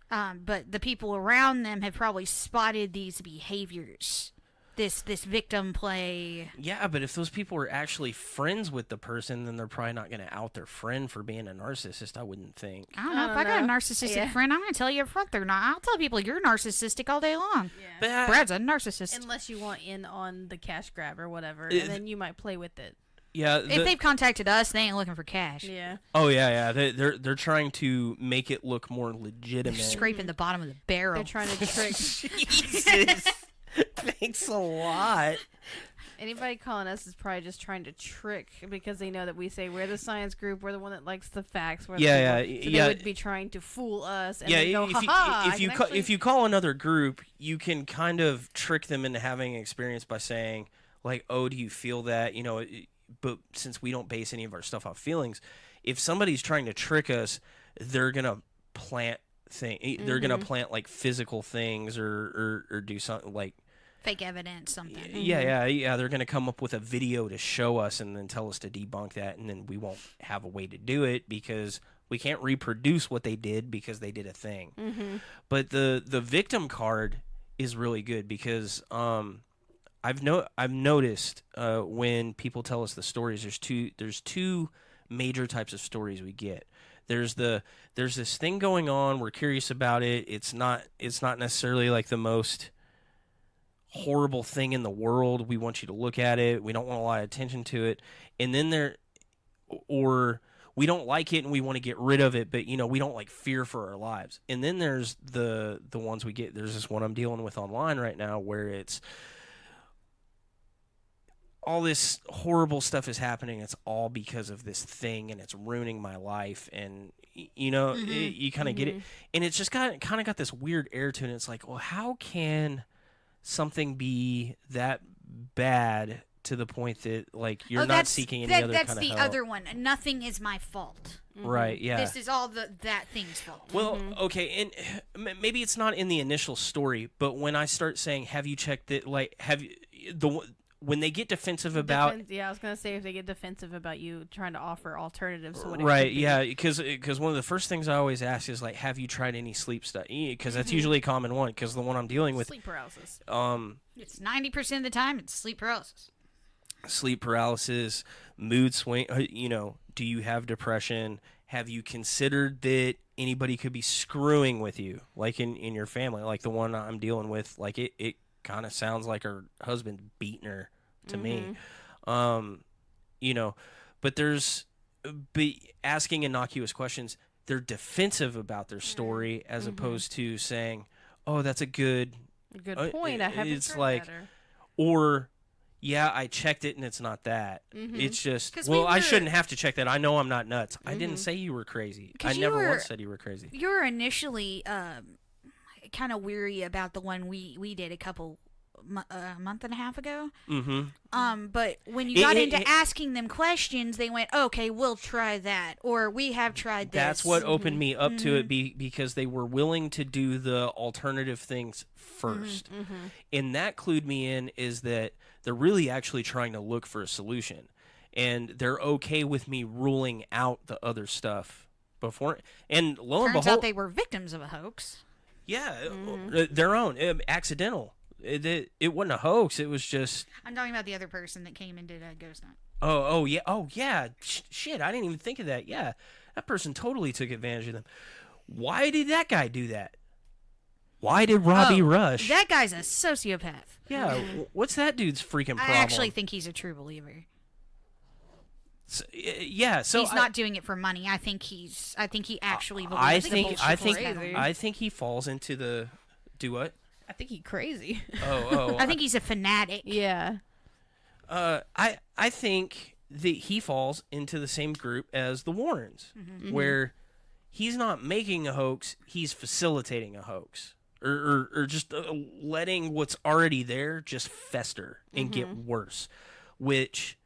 S4: But the people around them have probably spotted these behaviors. This victim play.
S2: Yeah, but if those people are actually friends with the person, then they're probably not going to out their friend for being a narcissist, I wouldn't think.
S4: I don't know. If I got a narcissistic friend, I'm going to tell you up front they're not. I'll tell people you're narcissistic all day long.
S3: Yeah.
S2: But
S4: Brad's a narcissist.
S3: Unless you want in on the cash grab or whatever, and then you might play with it.
S2: Yeah.
S4: If they've contacted us, they ain't looking for cash.
S3: Yeah.
S2: Oh, yeah. They're trying to make it look more legitimate.
S4: They're scraping the bottom of the barrel.
S3: They're trying to trick.
S2: Jesus. Thanks a lot.
S3: Anybody calling us is probably just trying to trick because they know that we say we're the science group, we're the one that likes the facts. We're
S2: Yeah.
S3: They would be trying to fool us. And
S2: Yeah,
S3: then go,
S2: if you call another group, you can kind of trick them into having an experience by saying, like, "Oh, do you feel that?" But since we don't base any of our stuff off feelings, if somebody's trying to trick us, they're gonna plant they're gonna plant like physical things or do something like
S4: fake evidence, something.
S2: Yeah. They're gonna come up with a video to show us and then tell us to debunk that, and then we won't have a way to do it because we can't reproduce what they did because they did a thing. But the victim card is really good because I've noticed when people tell us the stories, there's two major types of stories we get. There's this thing going on, we're curious about it. It's not necessarily like the most horrible thing in the world. We want you to look at it. We don't want a lot of attention to it. And then or we don't like it and we want to get rid of it, but we don't like fear for our lives. And then there's the ones we get. There's this one I'm dealing with online right now where it's all this horrible stuff is happening. It's all because of this thing, and it's ruining my life. And you kind of get it, and it's just kind of got this weird air to it. And it's like, well, how can something be that bad to the point that like you're not seeking any other kind of help?
S4: That's the other one. Nothing is my fault.
S2: Right. Yeah.
S4: This is all that thing's fault.
S2: Well, okay, and maybe it's not in the initial story, but when I start saying, "Have you checked it?" Like, when they get defensive about...
S3: I was going to say if they get defensive about you trying to offer alternatives to what it
S2: right,
S3: could be.
S2: yeah, because one of the first things I always ask is, like, have you tried any sleep stuff? Because that's usually a common one, because the one I'm dealing with...
S3: Sleep paralysis.
S4: It's 90% of the time, it's sleep paralysis.
S2: Sleep paralysis, mood swing, do you have depression? Have you considered that anybody could be screwing with you, like in your family? Like the one I'm dealing with, like it kind of sounds like her husband beating her to me. But asking innocuous questions, they're defensive about their story as opposed to saying, "Oh, that's a good
S3: point. I haven't
S2: it's
S3: heard
S2: like
S3: that,
S2: or yeah, I checked it and it's not that. It's just, I shouldn't have to check that. I know I'm not nuts. I didn't say you were crazy. I never once said you were crazy.
S4: You were initially kind of weary about the one we did a month and a half ago. But when you got into asking them questions, they went, "Okay, we'll try that," or "We have tried this."
S2: That's what opened me up to it, because they were willing to do the alternative things first. And that clued me in is that they're really actually trying to look for a solution, and they're okay with me ruling out the other stuff before, and lo and
S4: Turns
S2: behold,
S4: out they were victims of a hoax.
S2: yeah, their own accidental. It wasn't a hoax. It was just.
S4: I'm talking about the other person that came and did a ghost hunt.
S2: Oh yeah. Shit, I didn't even think of that. Yeah, that person totally took advantage of them. Why did that guy do that? Why did Robbie Rush?
S4: That guy's a sociopath.
S2: Yeah, what's that dude's freaking problem?
S4: I actually think he's a true believer.
S2: So, yeah, so
S4: he's not doing it for money. I think he actually believes.
S2: I think he falls into the do what?
S3: I think he's crazy.
S4: I think he's a fanatic.
S3: Yeah.
S2: I think that he falls into the same group as the Warrens, where he's not making a hoax, he's facilitating a hoax. Or just letting what's already there just fester and get worse, which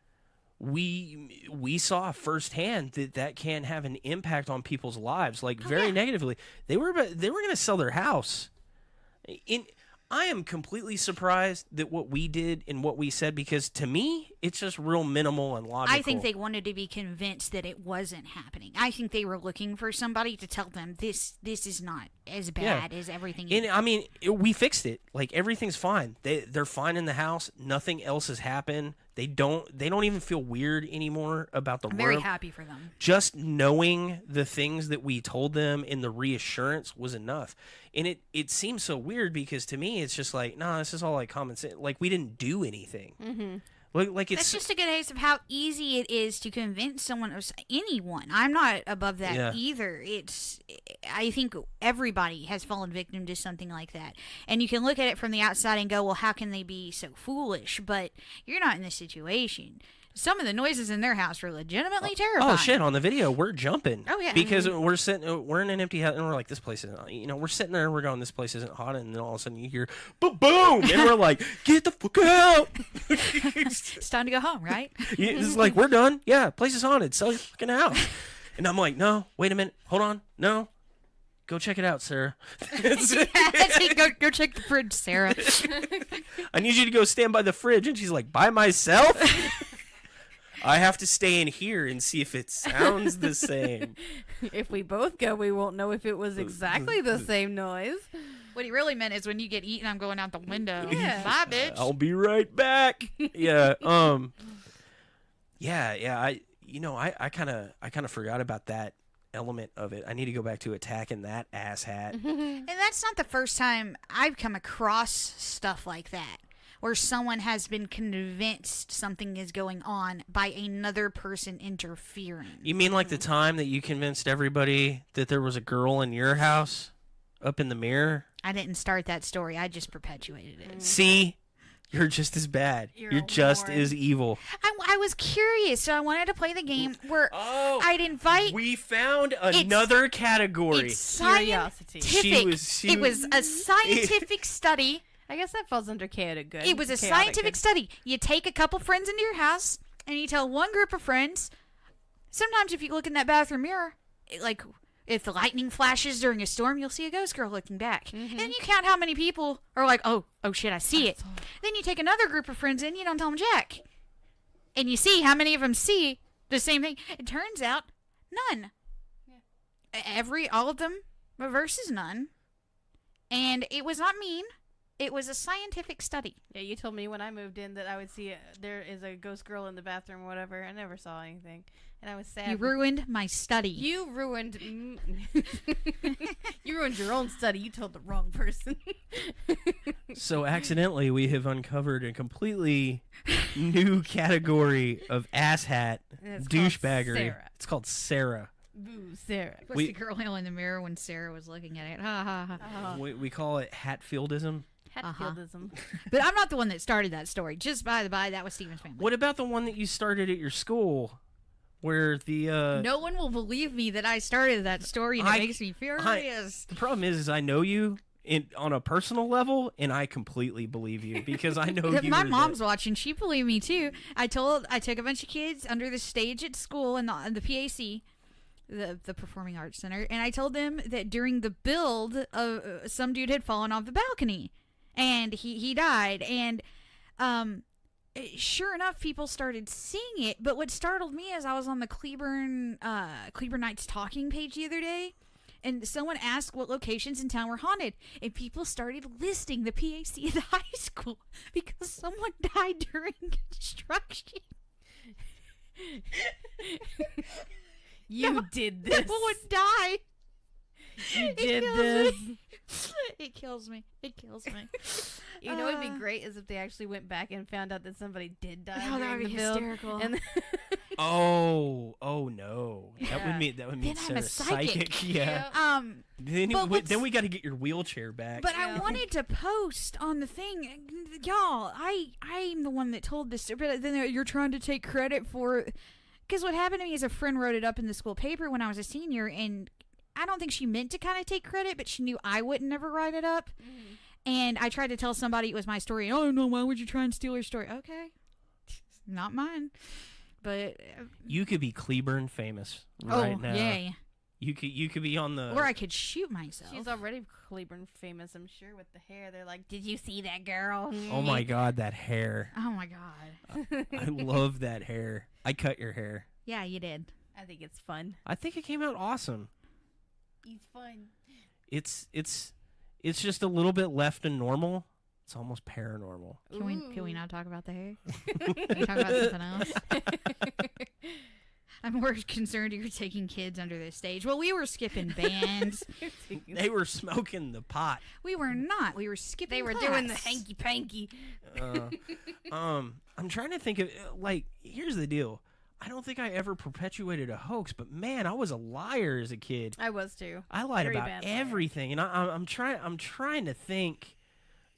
S2: we saw firsthand that can have an impact on people's lives, like very negatively. They were going to sell their house. I am completely surprised that what we did and what we said, because to me, it's just real minimal and logical.
S4: I think they wanted to be convinced that it wasn't happening. I think they were looking for somebody to tell them this is not as bad as everything.
S2: And I mean, we fixed it. Like, everything's fine. They're fine in the house. Nothing else has happened. They don't even feel weird anymore about the
S4: I'm
S2: work.
S4: very happy for them.
S2: Just knowing the things that we told them and the reassurance was enough. And it seems so weird, because to me it's just like, nah, this is all like common sense. Like, we didn't do anything. Like it's
S4: That's just a good case of how easy it is to convince someone or anyone. I'm not above that either. I think everybody has fallen victim to something like that. And you can look at it from the outside and go, well, how can they be so foolish? But you're not in this situation. Some of the noises in their house were legitimately terrifying.
S2: Oh shit! On the video, we're jumping.
S4: Oh yeah,
S2: because we're in an empty house, and we're like, this place isn't. We're sitting there, and we're going, this place isn't hot, and then all of a sudden you hear, boom, and we're like, get the fuck out!
S4: It's time to go home, right?
S2: It's like, we're done. Yeah, place is haunted. Sell your fucking house. And I'm like, no, wait a minute, hold on, no. Go check it out, Sarah.
S4: Go check the fridge, Sarah.
S2: I need you to go stand by the fridge. And she's like, by myself? I have to stay in here and see if it sounds the same.
S3: If we both go, we won't know if it was exactly the same noise.
S4: What he really meant is, when you get eaten, I'm going out the window.
S3: Yeah.
S4: Bye, bitch.
S2: I'll be right back. Yeah. I kind of forgot about that element of it. I need to go back to attacking that asshat.
S4: And that's not the first time I've come across stuff like that, where someone has been convinced something is going on by another person interfering.
S2: You mean like the time that you convinced everybody that there was a girl in your house up in the mirror?
S4: I didn't start that story. I just perpetuated it.
S2: See? You're just as bad. You're just as evil.
S4: I was curious, so I wanted to play the game where I'd invite...
S2: We found another category.
S4: It's
S3: Curiosity.
S4: scientific. It was a scientific study.
S3: I guess that falls under chaotic good.
S4: It was a scientific study. You take a couple friends into your house, and you tell one group of friends, sometimes if you look in that bathroom mirror, like... if the lightning flashes during a storm, you'll see a ghost girl looking back. And then you count how many people are like, oh shit, I see it. Then you take another group of friends in, you don't tell them jack. And you see how many of them see the same thing. It turns out, none. Yeah. All of them versus none. And it was not mean. It was a scientific study.
S3: Yeah, you told me when I moved in that I would see there is a ghost girl in the bathroom or whatever. I never saw anything. And I was sad.
S4: You ruined my study.
S3: You ruined... you ruined your own study. You told the wrong person.
S2: So accidentally, we have uncovered a completely new category of asshat douchebaggery. It's called Sarah.
S3: Boo, Sarah.
S4: What's the girl in the mirror when Sarah was looking at it? Ha ha ha.
S2: We call it Hatfieldism.
S3: Hatfieldism.
S4: But I'm not the one that started that story. Just by the by, that was Stephen's family.
S2: What about the one that you started at your school? Where the
S4: no one will believe me that I started that story, and it makes me furious.
S2: The problem is I know you on a personal level, and I completely believe you because I know you.
S4: My mom's watching; she believed me too. I took a bunch of kids under the stage at school in the PAC, the Performing Arts Center, and I told them that during the build, some dude had fallen off the balcony, and he died, and sure enough, people started seeing it. But what startled me is I was on the Cleburne Knights talking page the other day, and someone asked what locations in town were haunted, and people started listing the PAC at the high school because someone died during construction.
S3: You did this.
S4: Someone died.
S3: You did this.
S4: It kills me. It kills me.
S3: You know, it'd be great is if they actually went back and found out that somebody did die.
S4: Oh, that would be
S3: during the build,
S4: hysterical.
S3: And
S2: oh no, that would mean
S4: Then I'm
S2: Sarah
S4: a psychic.
S2: Yeah. Then
S4: But
S2: we got to get your wheelchair back.
S4: But
S3: Yeah.
S4: I wanted to post on the thing, y'all. I'm the one that told this, but then you're trying to take credit for. Because what happened to me is a friend wrote it up in the school paper when I was a senior, and I don't think she meant to kind of take credit, but she knew I wouldn't never write it up.
S3: Mm-hmm.
S4: And I tried to tell somebody it was my story. Oh no, why would you try and steal her story? Okay, not mine. But
S2: you could be Cleburne famous right now.
S4: yay!
S2: You could be on the.
S4: Or I could shoot myself.
S3: she's already Cleburne famous, I'm sure, with the hair. They're like, did you see that girl?
S2: Oh my God, that hair!
S4: Oh my god!
S2: I love that hair. I cut your hair.
S4: Yeah, you did.
S3: I think it's fun.
S2: I think it came out awesome.
S3: It's fun.
S2: It's just a little bit left than normal. It's almost paranormal.
S4: Can we not talk about the hair? Can we talk about something else? I'm more concerned you're taking kids under the stage. Well, we were skipping bands.
S2: They were smoking the pot.
S4: We were not. We were skipping.
S3: They were
S4: class.
S3: doing the hanky panky.
S2: I'm trying to think of here's the deal. I don't think I ever perpetuated a hoax, but man, I was a liar as a kid.
S3: I was too.
S2: I lied
S3: Very
S2: about
S3: bad liar.
S2: everything, and I'm trying to think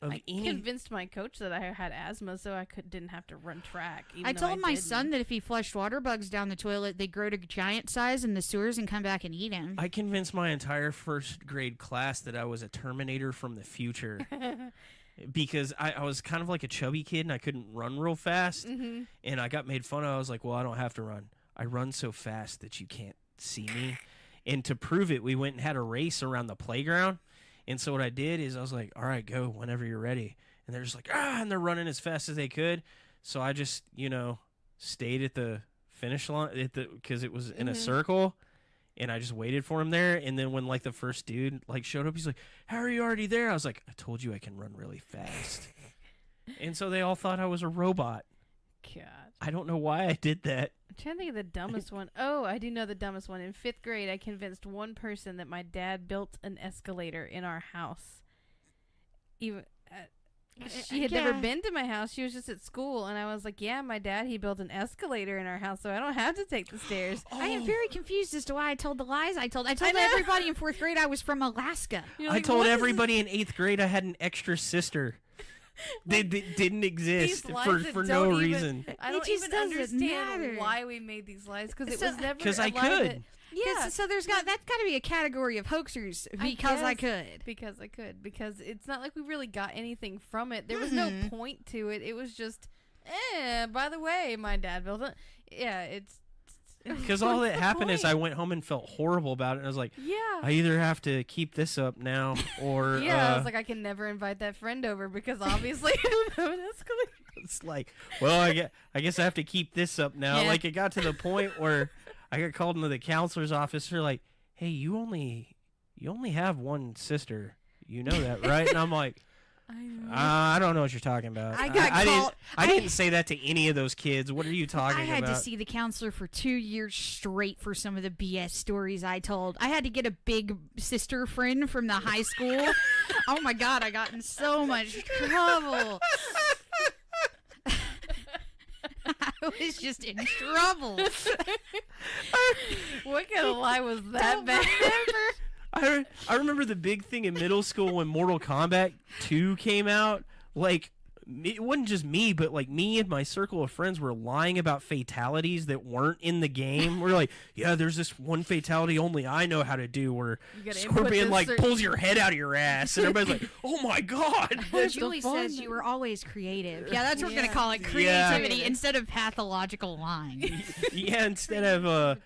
S2: of
S3: I
S2: any.
S3: convinced my coach that I had asthma, so I didn't have to run track. Even
S4: I
S3: though
S4: told my
S3: didn't.
S4: son that if he flushed water bugs down the toilet, they grow to giant size in the sewers and come back and eat him.
S2: I convinced my entire first grade class that I was a Terminator from the future. Because I was kind of like a chubby kid and I couldn't run real fast.
S3: Mm-hmm.
S2: And I got made fun of. I was like, well, I don't have to run. I run so fast that you can't see me. And to prove it, we went and had a race around the playground. And so what I did is I was like, all right, go whenever you're ready. And they're just like, and they're running as fast as they could. So I just, stayed at the finish line because it was in a circle. And I just waited for him there. And then when the first dude showed up, he's like, how are you already there? I was like, I told you I can run really fast. And so they all thought I was a robot.
S3: God.
S2: I don't know why I did that.
S3: I'm trying to think of the dumbest one. Oh, I do know the dumbest one. In 5th grade, I convinced one person that my dad built an escalator in our house. Even she had never been to my house. She was just at school, and I was like, "Yeah, my dad, he built an escalator in our house, so I don't have to take the stairs."
S4: I am very confused as to why I told the lies I told. I told everybody in 4th grade I was from Alaska.
S3: You're
S2: I
S3: like,
S2: told
S3: "What is
S2: everybody in 8th grade I had an extra sister. They didn't exist
S3: these lies
S2: for
S3: that
S2: no
S3: don't even-
S2: reason.
S3: I don't
S4: just
S3: even
S4: doesn't
S3: understand
S4: matter.
S3: why we made these lies because it
S4: So-
S3: was never
S2: 'Cause
S3: a
S2: I
S3: lie
S2: could.
S3: that- yeah,
S4: So that's got to be a category of hoaxers because I
S3: guess.
S4: could.
S3: Because I could. Because it's not like we really got anything from it. There was no point to it. It was just, by the way, my dad built it. Yeah, it's.
S2: Because all that
S3: what's the
S2: happened is
S3: point?
S2: I went home and felt horrible about it. And I was like,
S3: Yeah.
S2: I either have to keep this up now or
S3: Yeah, I was like, I can never invite that friend over because obviously I don't have an escalator.
S2: it's like, well, I guess I have to keep this up now.
S3: Yeah.
S2: Like it got to the point where I got called into the counselor's office. They're like, hey, you only have one sister. You know that, right? And I'm like,
S3: I know.
S2: I don't know what you're talking about.
S4: I got
S2: I
S4: called-
S2: didn't say that to any of those kids. What are you talking
S4: I had
S2: about?
S4: to see the counselor for 2 years straight for some of the BS stories I told. I had to get a big sister friend from the high school. Oh my God, I got in so much trouble. I was just in trouble.
S3: What kind of lie was that bad?
S2: I remember the big thing in middle school when Mortal Kombat 2 came out. Like, it wasn't just me, but like me and my circle of friends were lying about fatalities that weren't in the game. We're like, yeah, there's this one fatality only I know how to do where
S3: You gotta input
S2: Scorpion
S3: this
S2: like
S3: certain-
S2: pulls your head out of your ass, and everybody's like, oh my god.
S4: Julie says you were always creative. Yeah, that's what we're
S3: Yeah.
S4: going to call it,
S2: Yeah.
S4: creativity instead of pathological lying.
S2: Yeah, instead of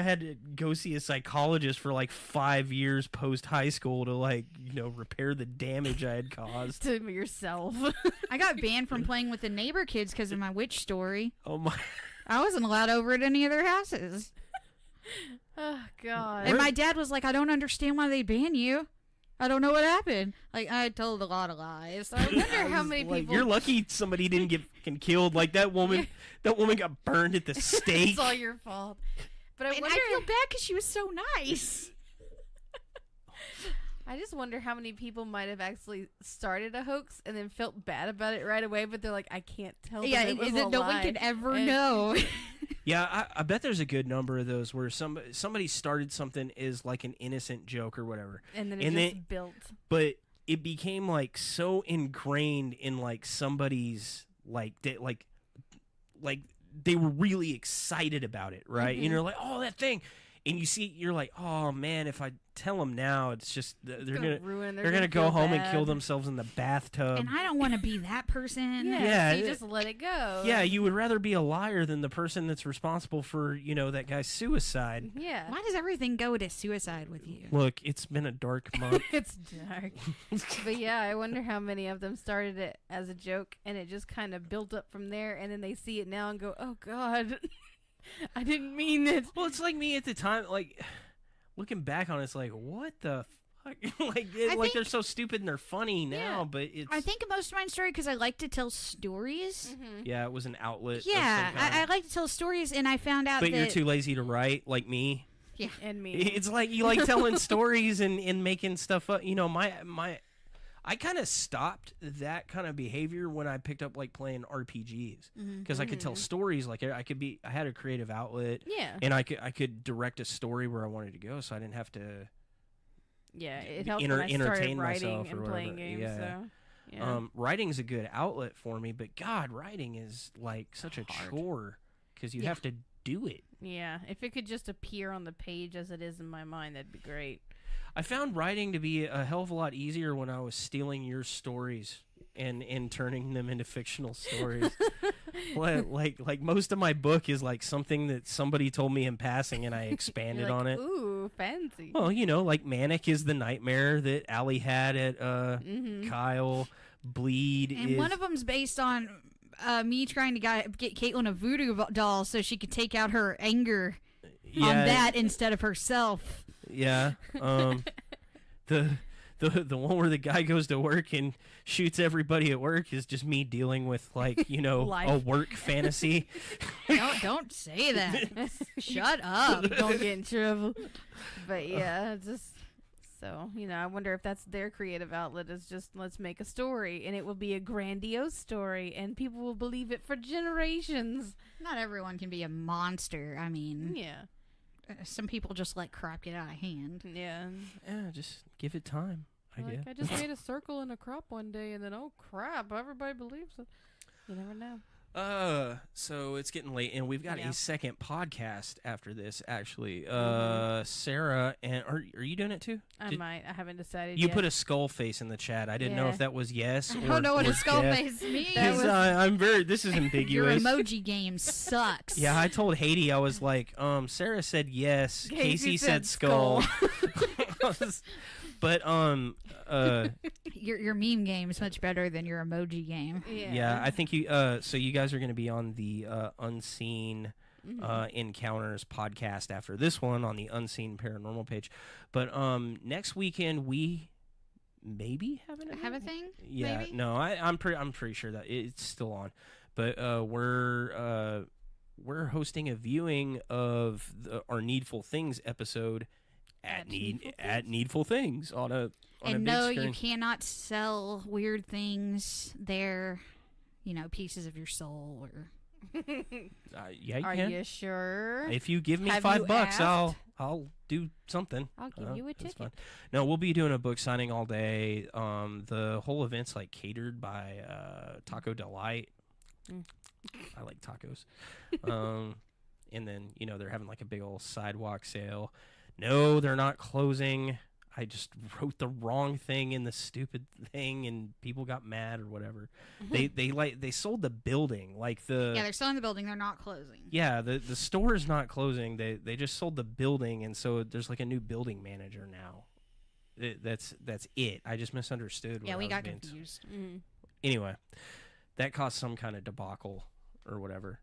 S2: had to go see a psychologist for like 5 years post high school to repair the damage I had caused.
S3: To yourself.
S4: I I got banned from playing with the neighbor kids because of my witch story.
S2: Oh my!
S4: I wasn't allowed over at any of their houses.
S3: Oh God.
S4: And my dad was like, I don't understand why they ban you. I don't know what happened. Like, I told a lot of lies.
S3: I wonder how many
S2: Like,
S3: people.
S2: you're lucky somebody didn't get fucking killed. Like that woman. That woman got burned at the stake.
S3: It's all your fault. But I
S4: And
S3: wonder.
S4: I feel bad because she was so nice.
S3: I just wonder how many people might have actually started a hoax and then felt bad about it right away, but they're like, I can't tell them it was a
S4: no
S3: lie.
S4: one can ever
S3: And-
S4: know.
S2: Yeah, I bet there's a good number of those where somebody started something as like an innocent joke or whatever,
S3: And then it
S2: And
S3: just
S2: then-
S3: built.
S2: but it became like so ingrained in like somebody's like they were really excited about it, right?
S3: Mm-hmm.
S2: And you're like, oh, that thing, and you see, you're like, oh man, if I tell them now, it's just they're gonna
S3: ruin.
S2: they're gonna go
S3: feel
S2: home and
S3: bad.
S2: kill themselves in the bathtub.
S4: And I don't want to be that person.
S3: Yeah,
S2: Yeah,
S3: so you
S2: it-
S3: just let it go.
S2: Yeah, you would rather be a liar than the person that's responsible for, that guy's suicide.
S3: Yeah.
S4: Why does everything go to suicide with you?
S2: Look, it's been a dark month.
S3: It's dark. But yeah, I wonder how many of them started it as a joke and it just kind of built up from there, and then they see it now and go, oh God, I didn't mean it.
S2: Well, it's like me at the time, like, looking back on it, it's like, what the fuck? like,
S4: think-
S2: they're so stupid and they're funny now,
S3: Yeah.
S2: but it's...
S4: I think most of my story because I like to tell stories.
S2: Yeah, it was an outlet. of
S4: Yeah,
S2: some kind.
S4: I like to tell stories, and I found out
S2: But
S4: that
S2: you're too lazy to write, like me.
S3: And me.
S2: It's like you like telling stories and making stuff up. I kind of stopped that kind of behavior when I picked up like playing RPGs because I could tell stories. Like I had a creative outlet.
S3: Yeah.
S2: And I could direct a story where I wanted to go, so I didn't have to.
S3: Yeah, it helped when I started
S2: entertain
S3: writing
S2: myself or
S3: and playing
S2: whatever.
S3: games.
S2: Yeah.
S3: So, yeah.
S2: Writing's a good outlet for me, but God, writing is like such a chore because you have to do it.
S3: Yeah, if it could just appear on the page as it is in my mind, that'd be great.
S2: I found writing to be a hell of a lot easier when I was stealing your stories and turning them into fictional stories. like most of my book is like something that somebody told me in passing and I expanded
S3: You're like,
S2: on it.
S3: Ooh, fancy.
S2: Well, like Manic is the nightmare that Allie had at Kyle. Bleed
S4: and
S2: is
S4: one of them's based on me trying to get Caitlin a voodoo doll so she could take out her anger on that instead of herself.
S2: Yeah. The one where the guy goes to work and shoots everybody at work is just me dealing with like, a
S3: Life.
S2: work fantasy.
S4: Don't say that. Shut up.
S3: Don't get in trouble. But yeah, it's just so, I wonder if that's their creative outlet, is just let's make a story and it will be a grandiose story and people will believe it for generations.
S4: Not everyone can be a monster. I mean,
S3: Yeah.
S4: some people just let crap get out of hand.
S3: Yeah.
S2: Yeah, just give it time, I guess.
S3: I just made a circle in a crop one day and then, oh crap, everybody believes it. You never know.
S2: So it's getting late, and we've got
S3: Yeah.
S2: a second podcast after this. Actually, Sarah, and are you doing it too?
S3: I haven't decided
S2: You
S3: yet.
S2: put a skull face in the chat. I didn't know
S3: Yeah.
S2: if that was yes.
S4: I don't know what
S2: or
S4: a skull
S2: yes.
S4: face means.
S2: I'm very. This is
S4: Your
S2: ambiguous.
S4: emoji game sucks.
S2: Yeah, I told Haiti, I was like, Sarah said yes. Casey said skull. But
S4: Your meme game is much better than your emoji game.
S2: yeah, I think you. So you guys are going to be on the Unseen Encounters podcast after this one on the Unseen Paranormal page. But next weekend we maybe have an event?
S4: Have a thing?
S2: Yeah,
S4: maybe?
S2: no, I'm pretty sure that it's still on. But we're hosting a viewing of our Needful Things episode at Needful Things on a
S4: And
S2: big
S4: no,
S2: screen.
S4: you cannot sell weird things. They're, pieces of your soul or.
S2: Yeah, you
S3: Are
S2: can.
S3: you sure?
S2: If you give me
S3: Have
S2: $5,
S3: you asked?
S2: I'll do something.
S3: I'll give you a
S2: That's
S3: ticket.
S2: fine. No, we'll be doing a book signing all day. The whole event's like catered by Taco Delight. I like tacos. And then they're having like a big old sidewalk sale. No, they're not closing. I just wrote the wrong thing in the stupid thing, and people got mad or whatever. They sold the building, like the
S4: Yeah, they're selling the building. They're not closing.
S2: yeah, the store is not closing. They just sold the building, and so there's like a new building manager now. That's it. I just misunderstood.
S4: Yeah,
S2: what
S4: we
S2: I was
S4: got
S2: being
S4: confused.
S2: Anyway, that caused some kind of debacle or whatever.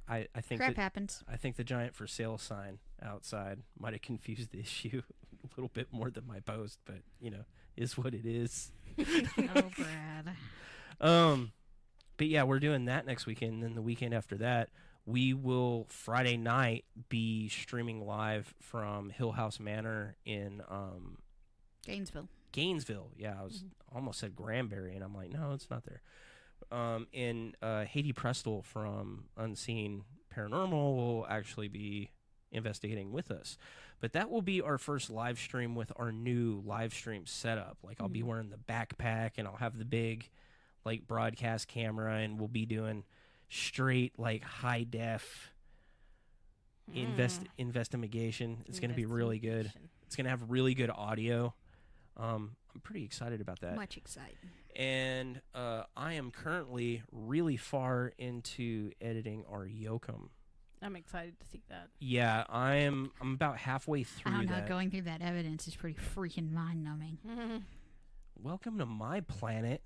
S2: I think
S4: Crap happens.
S2: I think the giant for sale sign outside might have confused the issue a little bit more than my post, but is what it is.
S4: Oh, Brad.
S2: But yeah, we're doing that next weekend, and then the weekend after that, we will Friday night be streaming live from Hill House Manor in
S4: Gainesville.
S2: Yeah, I was almost said Granbury, and I'm like, no, it's not there. And Haiti Prestel from Unseen Paranormal will actually be investigating with us. But that will be our first live stream with our new live stream setup. Like, I'll be wearing the backpack, and I'll have the big, like, broadcast camera, and we'll be doing straight, like, high def investigation. It's going to be really good. It's going to have really good audio. I'm pretty excited about that.
S4: Much excited.
S2: And I am currently really far into editing our Yoakum.
S3: I'm excited to see that.
S2: Yeah, I'm about halfway through
S4: I don't know,
S2: that.
S4: going through that evidence is pretty freaking mind-numbing.
S2: Welcome to my planet.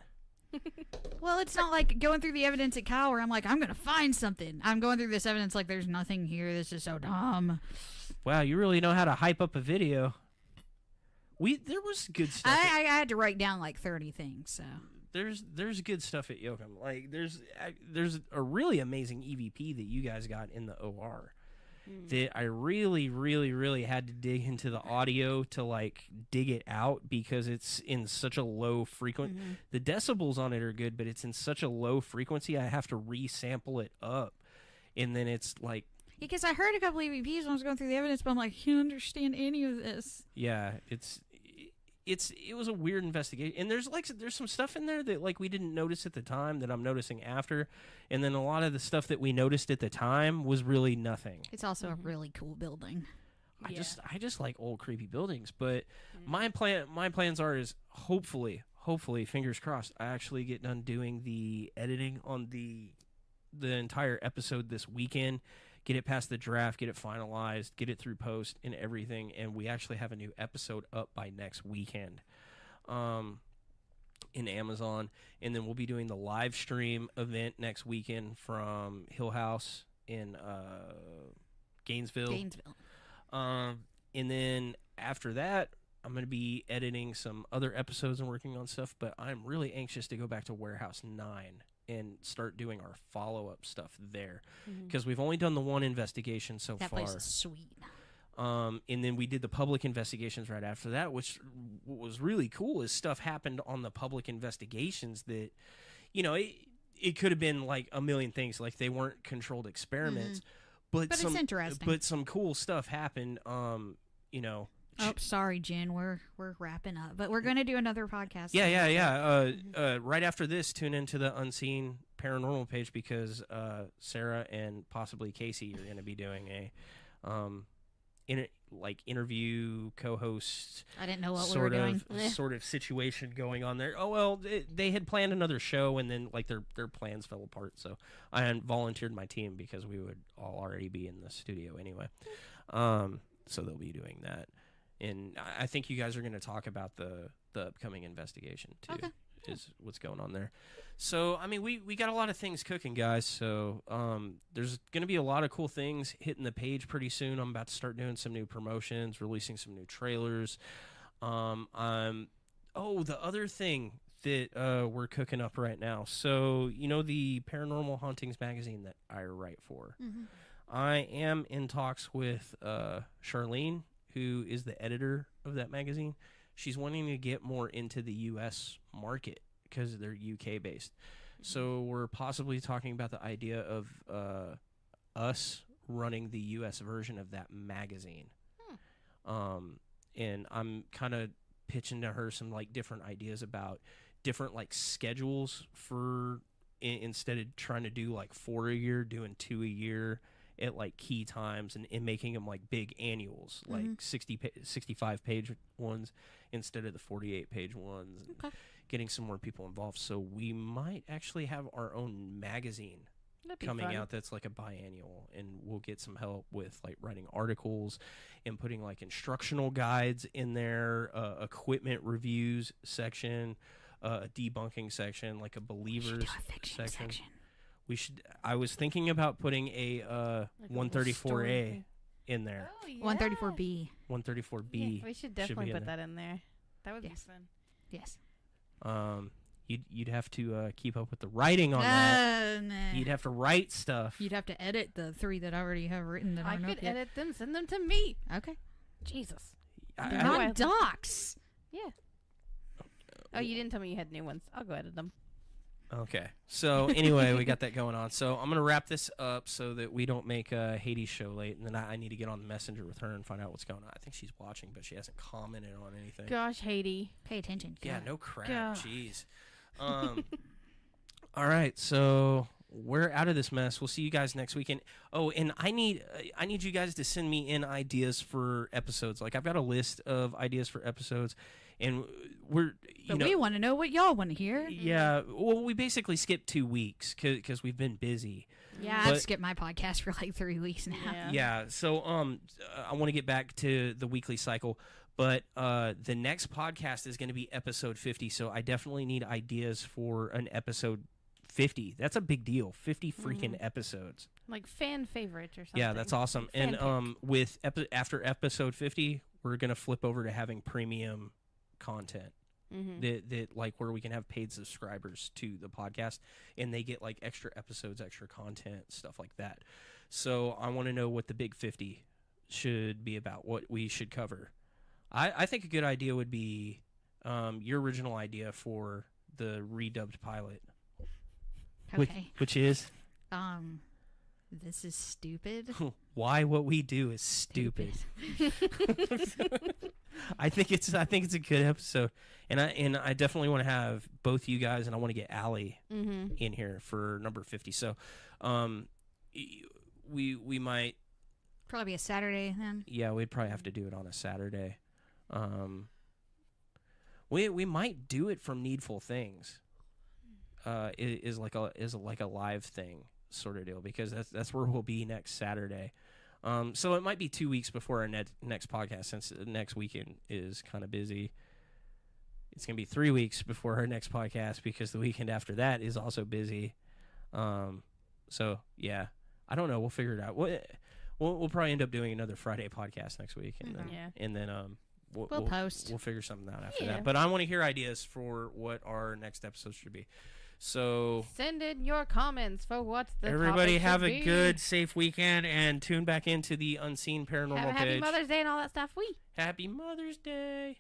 S4: Well, it's not like going through the evidence at Kyle where I'm like, I'm going to find something. I'm going through this evidence like there's nothing here. This is so dumb.
S2: Wow, you really know how to hype up a video. There was good stuff.
S4: I had to write down like 30 things, so.
S2: There's good stuff at Yoakum. Like, there's a really amazing EVP that you guys got in the OR that I really, really, really had to dig into the audio to, like, dig it out because it's in such a low frequency. The decibels on it are good, but it's in such a low frequency, I have to resample it up. And then it's like...
S4: Because I heard a couple EVPs when I was going through the evidence, but I'm like, I can't understand any of this.
S2: Yeah, it was a weird investigation, and there's some stuff in there that, like, we didn't notice at the time that I'm noticing after, and then a lot of the stuff that we noticed at the time was really nothing.
S4: It's also a really cool building.
S2: I just like old creepy buildings, but my plans is hopefully fingers crossed I actually get done doing the editing on the entire episode this weekend. Get it past the draft, get it finalized, get it through post and everything, and we actually have a new episode up by next weekend in Amazon. And then we'll be doing the live stream event next weekend from Hill House in Gainesville. And then after that, I'm going to be editing some other episodes and working on stuff, but I'm really anxious to go back to Warehouse 9 and start doing our follow-up stuff there, because we've only done the one investigation so far.
S4: That place is sweet.
S2: And then we did the public investigations right after that, which what was really cool is stuff happened on the public investigations that, it could have been like a million things, like they weren't controlled experiments, but
S4: it's interesting.
S2: But some cool stuff happened.
S4: Oh, sorry, Jen. We're wrapping up, but we're going to do another podcast.
S2: Yeah. Right after this, tune into the Unseen Paranormal page because Sara and possibly Casey are going to be doing a interview co-host.
S4: I didn't know what we were doing.
S2: Sort of situation going on there. Oh well, they had planned another show and then like their plans fell apart. So I volunteered my team because we would all already be in the studio anyway. So they'll be doing that. And I think you guys are going to talk about the upcoming investigation, too, is what's going on there. So, I mean, we got a lot of things cooking, guys. So there's going to be a lot of cool things hitting the page pretty soon. I'm about to start doing some new promotions, releasing some new trailers. The other thing that we're cooking up right now. So, the Paranormal Hauntings magazine that I write for. I am in talks with Charlene, who is the editor of that magazine. She's wanting to get more into the U.S. market because they're UK based. So we're possibly talking about the idea of us running the U.S. version of that magazine. And I'm kind of pitching to her some like different ideas about different like schedules for instead of trying to do like 4 a year, doing 2 a year at like key times and making them like big annuals, like 65 page ones instead of the 48 page ones, and getting some more people involved. So we might actually have our own magazine coming out that's like a biannual, and we'll get some help with like writing articles and putting like instructional guides in there, equipment reviews section, a debunking section, like a believers
S4: Do a fiction section.
S2: We should. I was thinking about putting a
S3: Like a
S2: 134A in there.
S3: Oh, yeah.
S4: 134B.
S2: 134B.
S3: Yeah, we should definitely
S2: be in
S3: put that in there. That would
S4: Yes.
S3: be fun.
S4: Yes.
S2: You'd have to keep up with the writing on that.
S4: Nah.
S2: You'd have to write stuff.
S4: You'd have to edit the 3 that I already have written that
S3: I
S4: aren't
S3: could
S4: up yet.
S3: edit them, send them to me.
S4: Okay.
S3: Jesus.
S4: They're
S2: I-
S3: know
S4: not
S3: I-
S4: docs.
S3: Yeah. Oh, you didn't tell me you had new ones. I'll go edit them.
S2: Okay. So anyway, we got that going on. So I'm gonna wrap this up so that we don't make Hades' show late, and then I need to get on the messenger with her and find out what's going on. I think she's watching, but she hasn't commented on anything.
S3: Gosh, Haiti.
S4: Pay attention.
S2: Yeah, no crap.
S3: God.
S2: Jeez. All right, so we're out of this mess. We'll see you guys next weekend. Oh, and I need you guys to send me in ideas for episodes. Like I've got a list of ideas for episodes, and we're
S4: But we want to know what y'all want to hear.
S2: yeah. Well, we basically skipped 2 weeks because we've been busy.
S4: Yeah,
S2: But-
S4: I've skipped my podcast for like 3 weeks now.
S3: Yeah.
S2: Yeah. So I want to get back to the weekly cycle, but the next podcast is going to be episode 50. So I definitely need ideas for an episode 50. That's a big deal. 50 freaking episodes.
S3: Like fan favorites or something.
S2: Yeah, that's awesome.
S3: Fan
S2: And with after episode 50, we're going to flip over to having premium content. That like where we can have paid subscribers to the podcast and they get like extra episodes, extra content, stuff like that. So I want to know what the big 50 should be about, what we should cover. I think a good idea would be your original idea for the redubbed pilot,
S4: Okay.
S2: which is
S4: This is stupid.
S2: why what we do is stupid. I think it's a good episode, and I definitely want to have both you guys, and I want to get Allie in here for number 50. So, we might,
S4: Probably be a Saturday then.
S2: yeah, we'd probably have to do it on a Saturday. We might do it from Needful Things. Is like a live thing sort of deal, because that's where we'll be next Saturday. So it might be 2 weeks before our next podcast, since next weekend is kind of busy. It's going to be 3 weeks before our next podcast because the weekend after that is also busy. So yeah, I don't know. We'll figure it out. We'll probably end up doing another Friday podcast next week, and then
S3: Yeah.
S2: and then
S4: We'll post.
S2: We'll figure something out after
S3: Yeah.
S2: that. But I want to hear ideas for what our next episode should be. So
S3: Send in your comments for what the
S2: everybody
S3: topic
S2: have
S3: should
S2: a
S3: be.
S2: good, safe weekend, and tune back into the Unseen Paranormal
S3: Have a happy
S2: page.
S3: Mother's Day and all that stuff.
S2: Happy Mother's Day.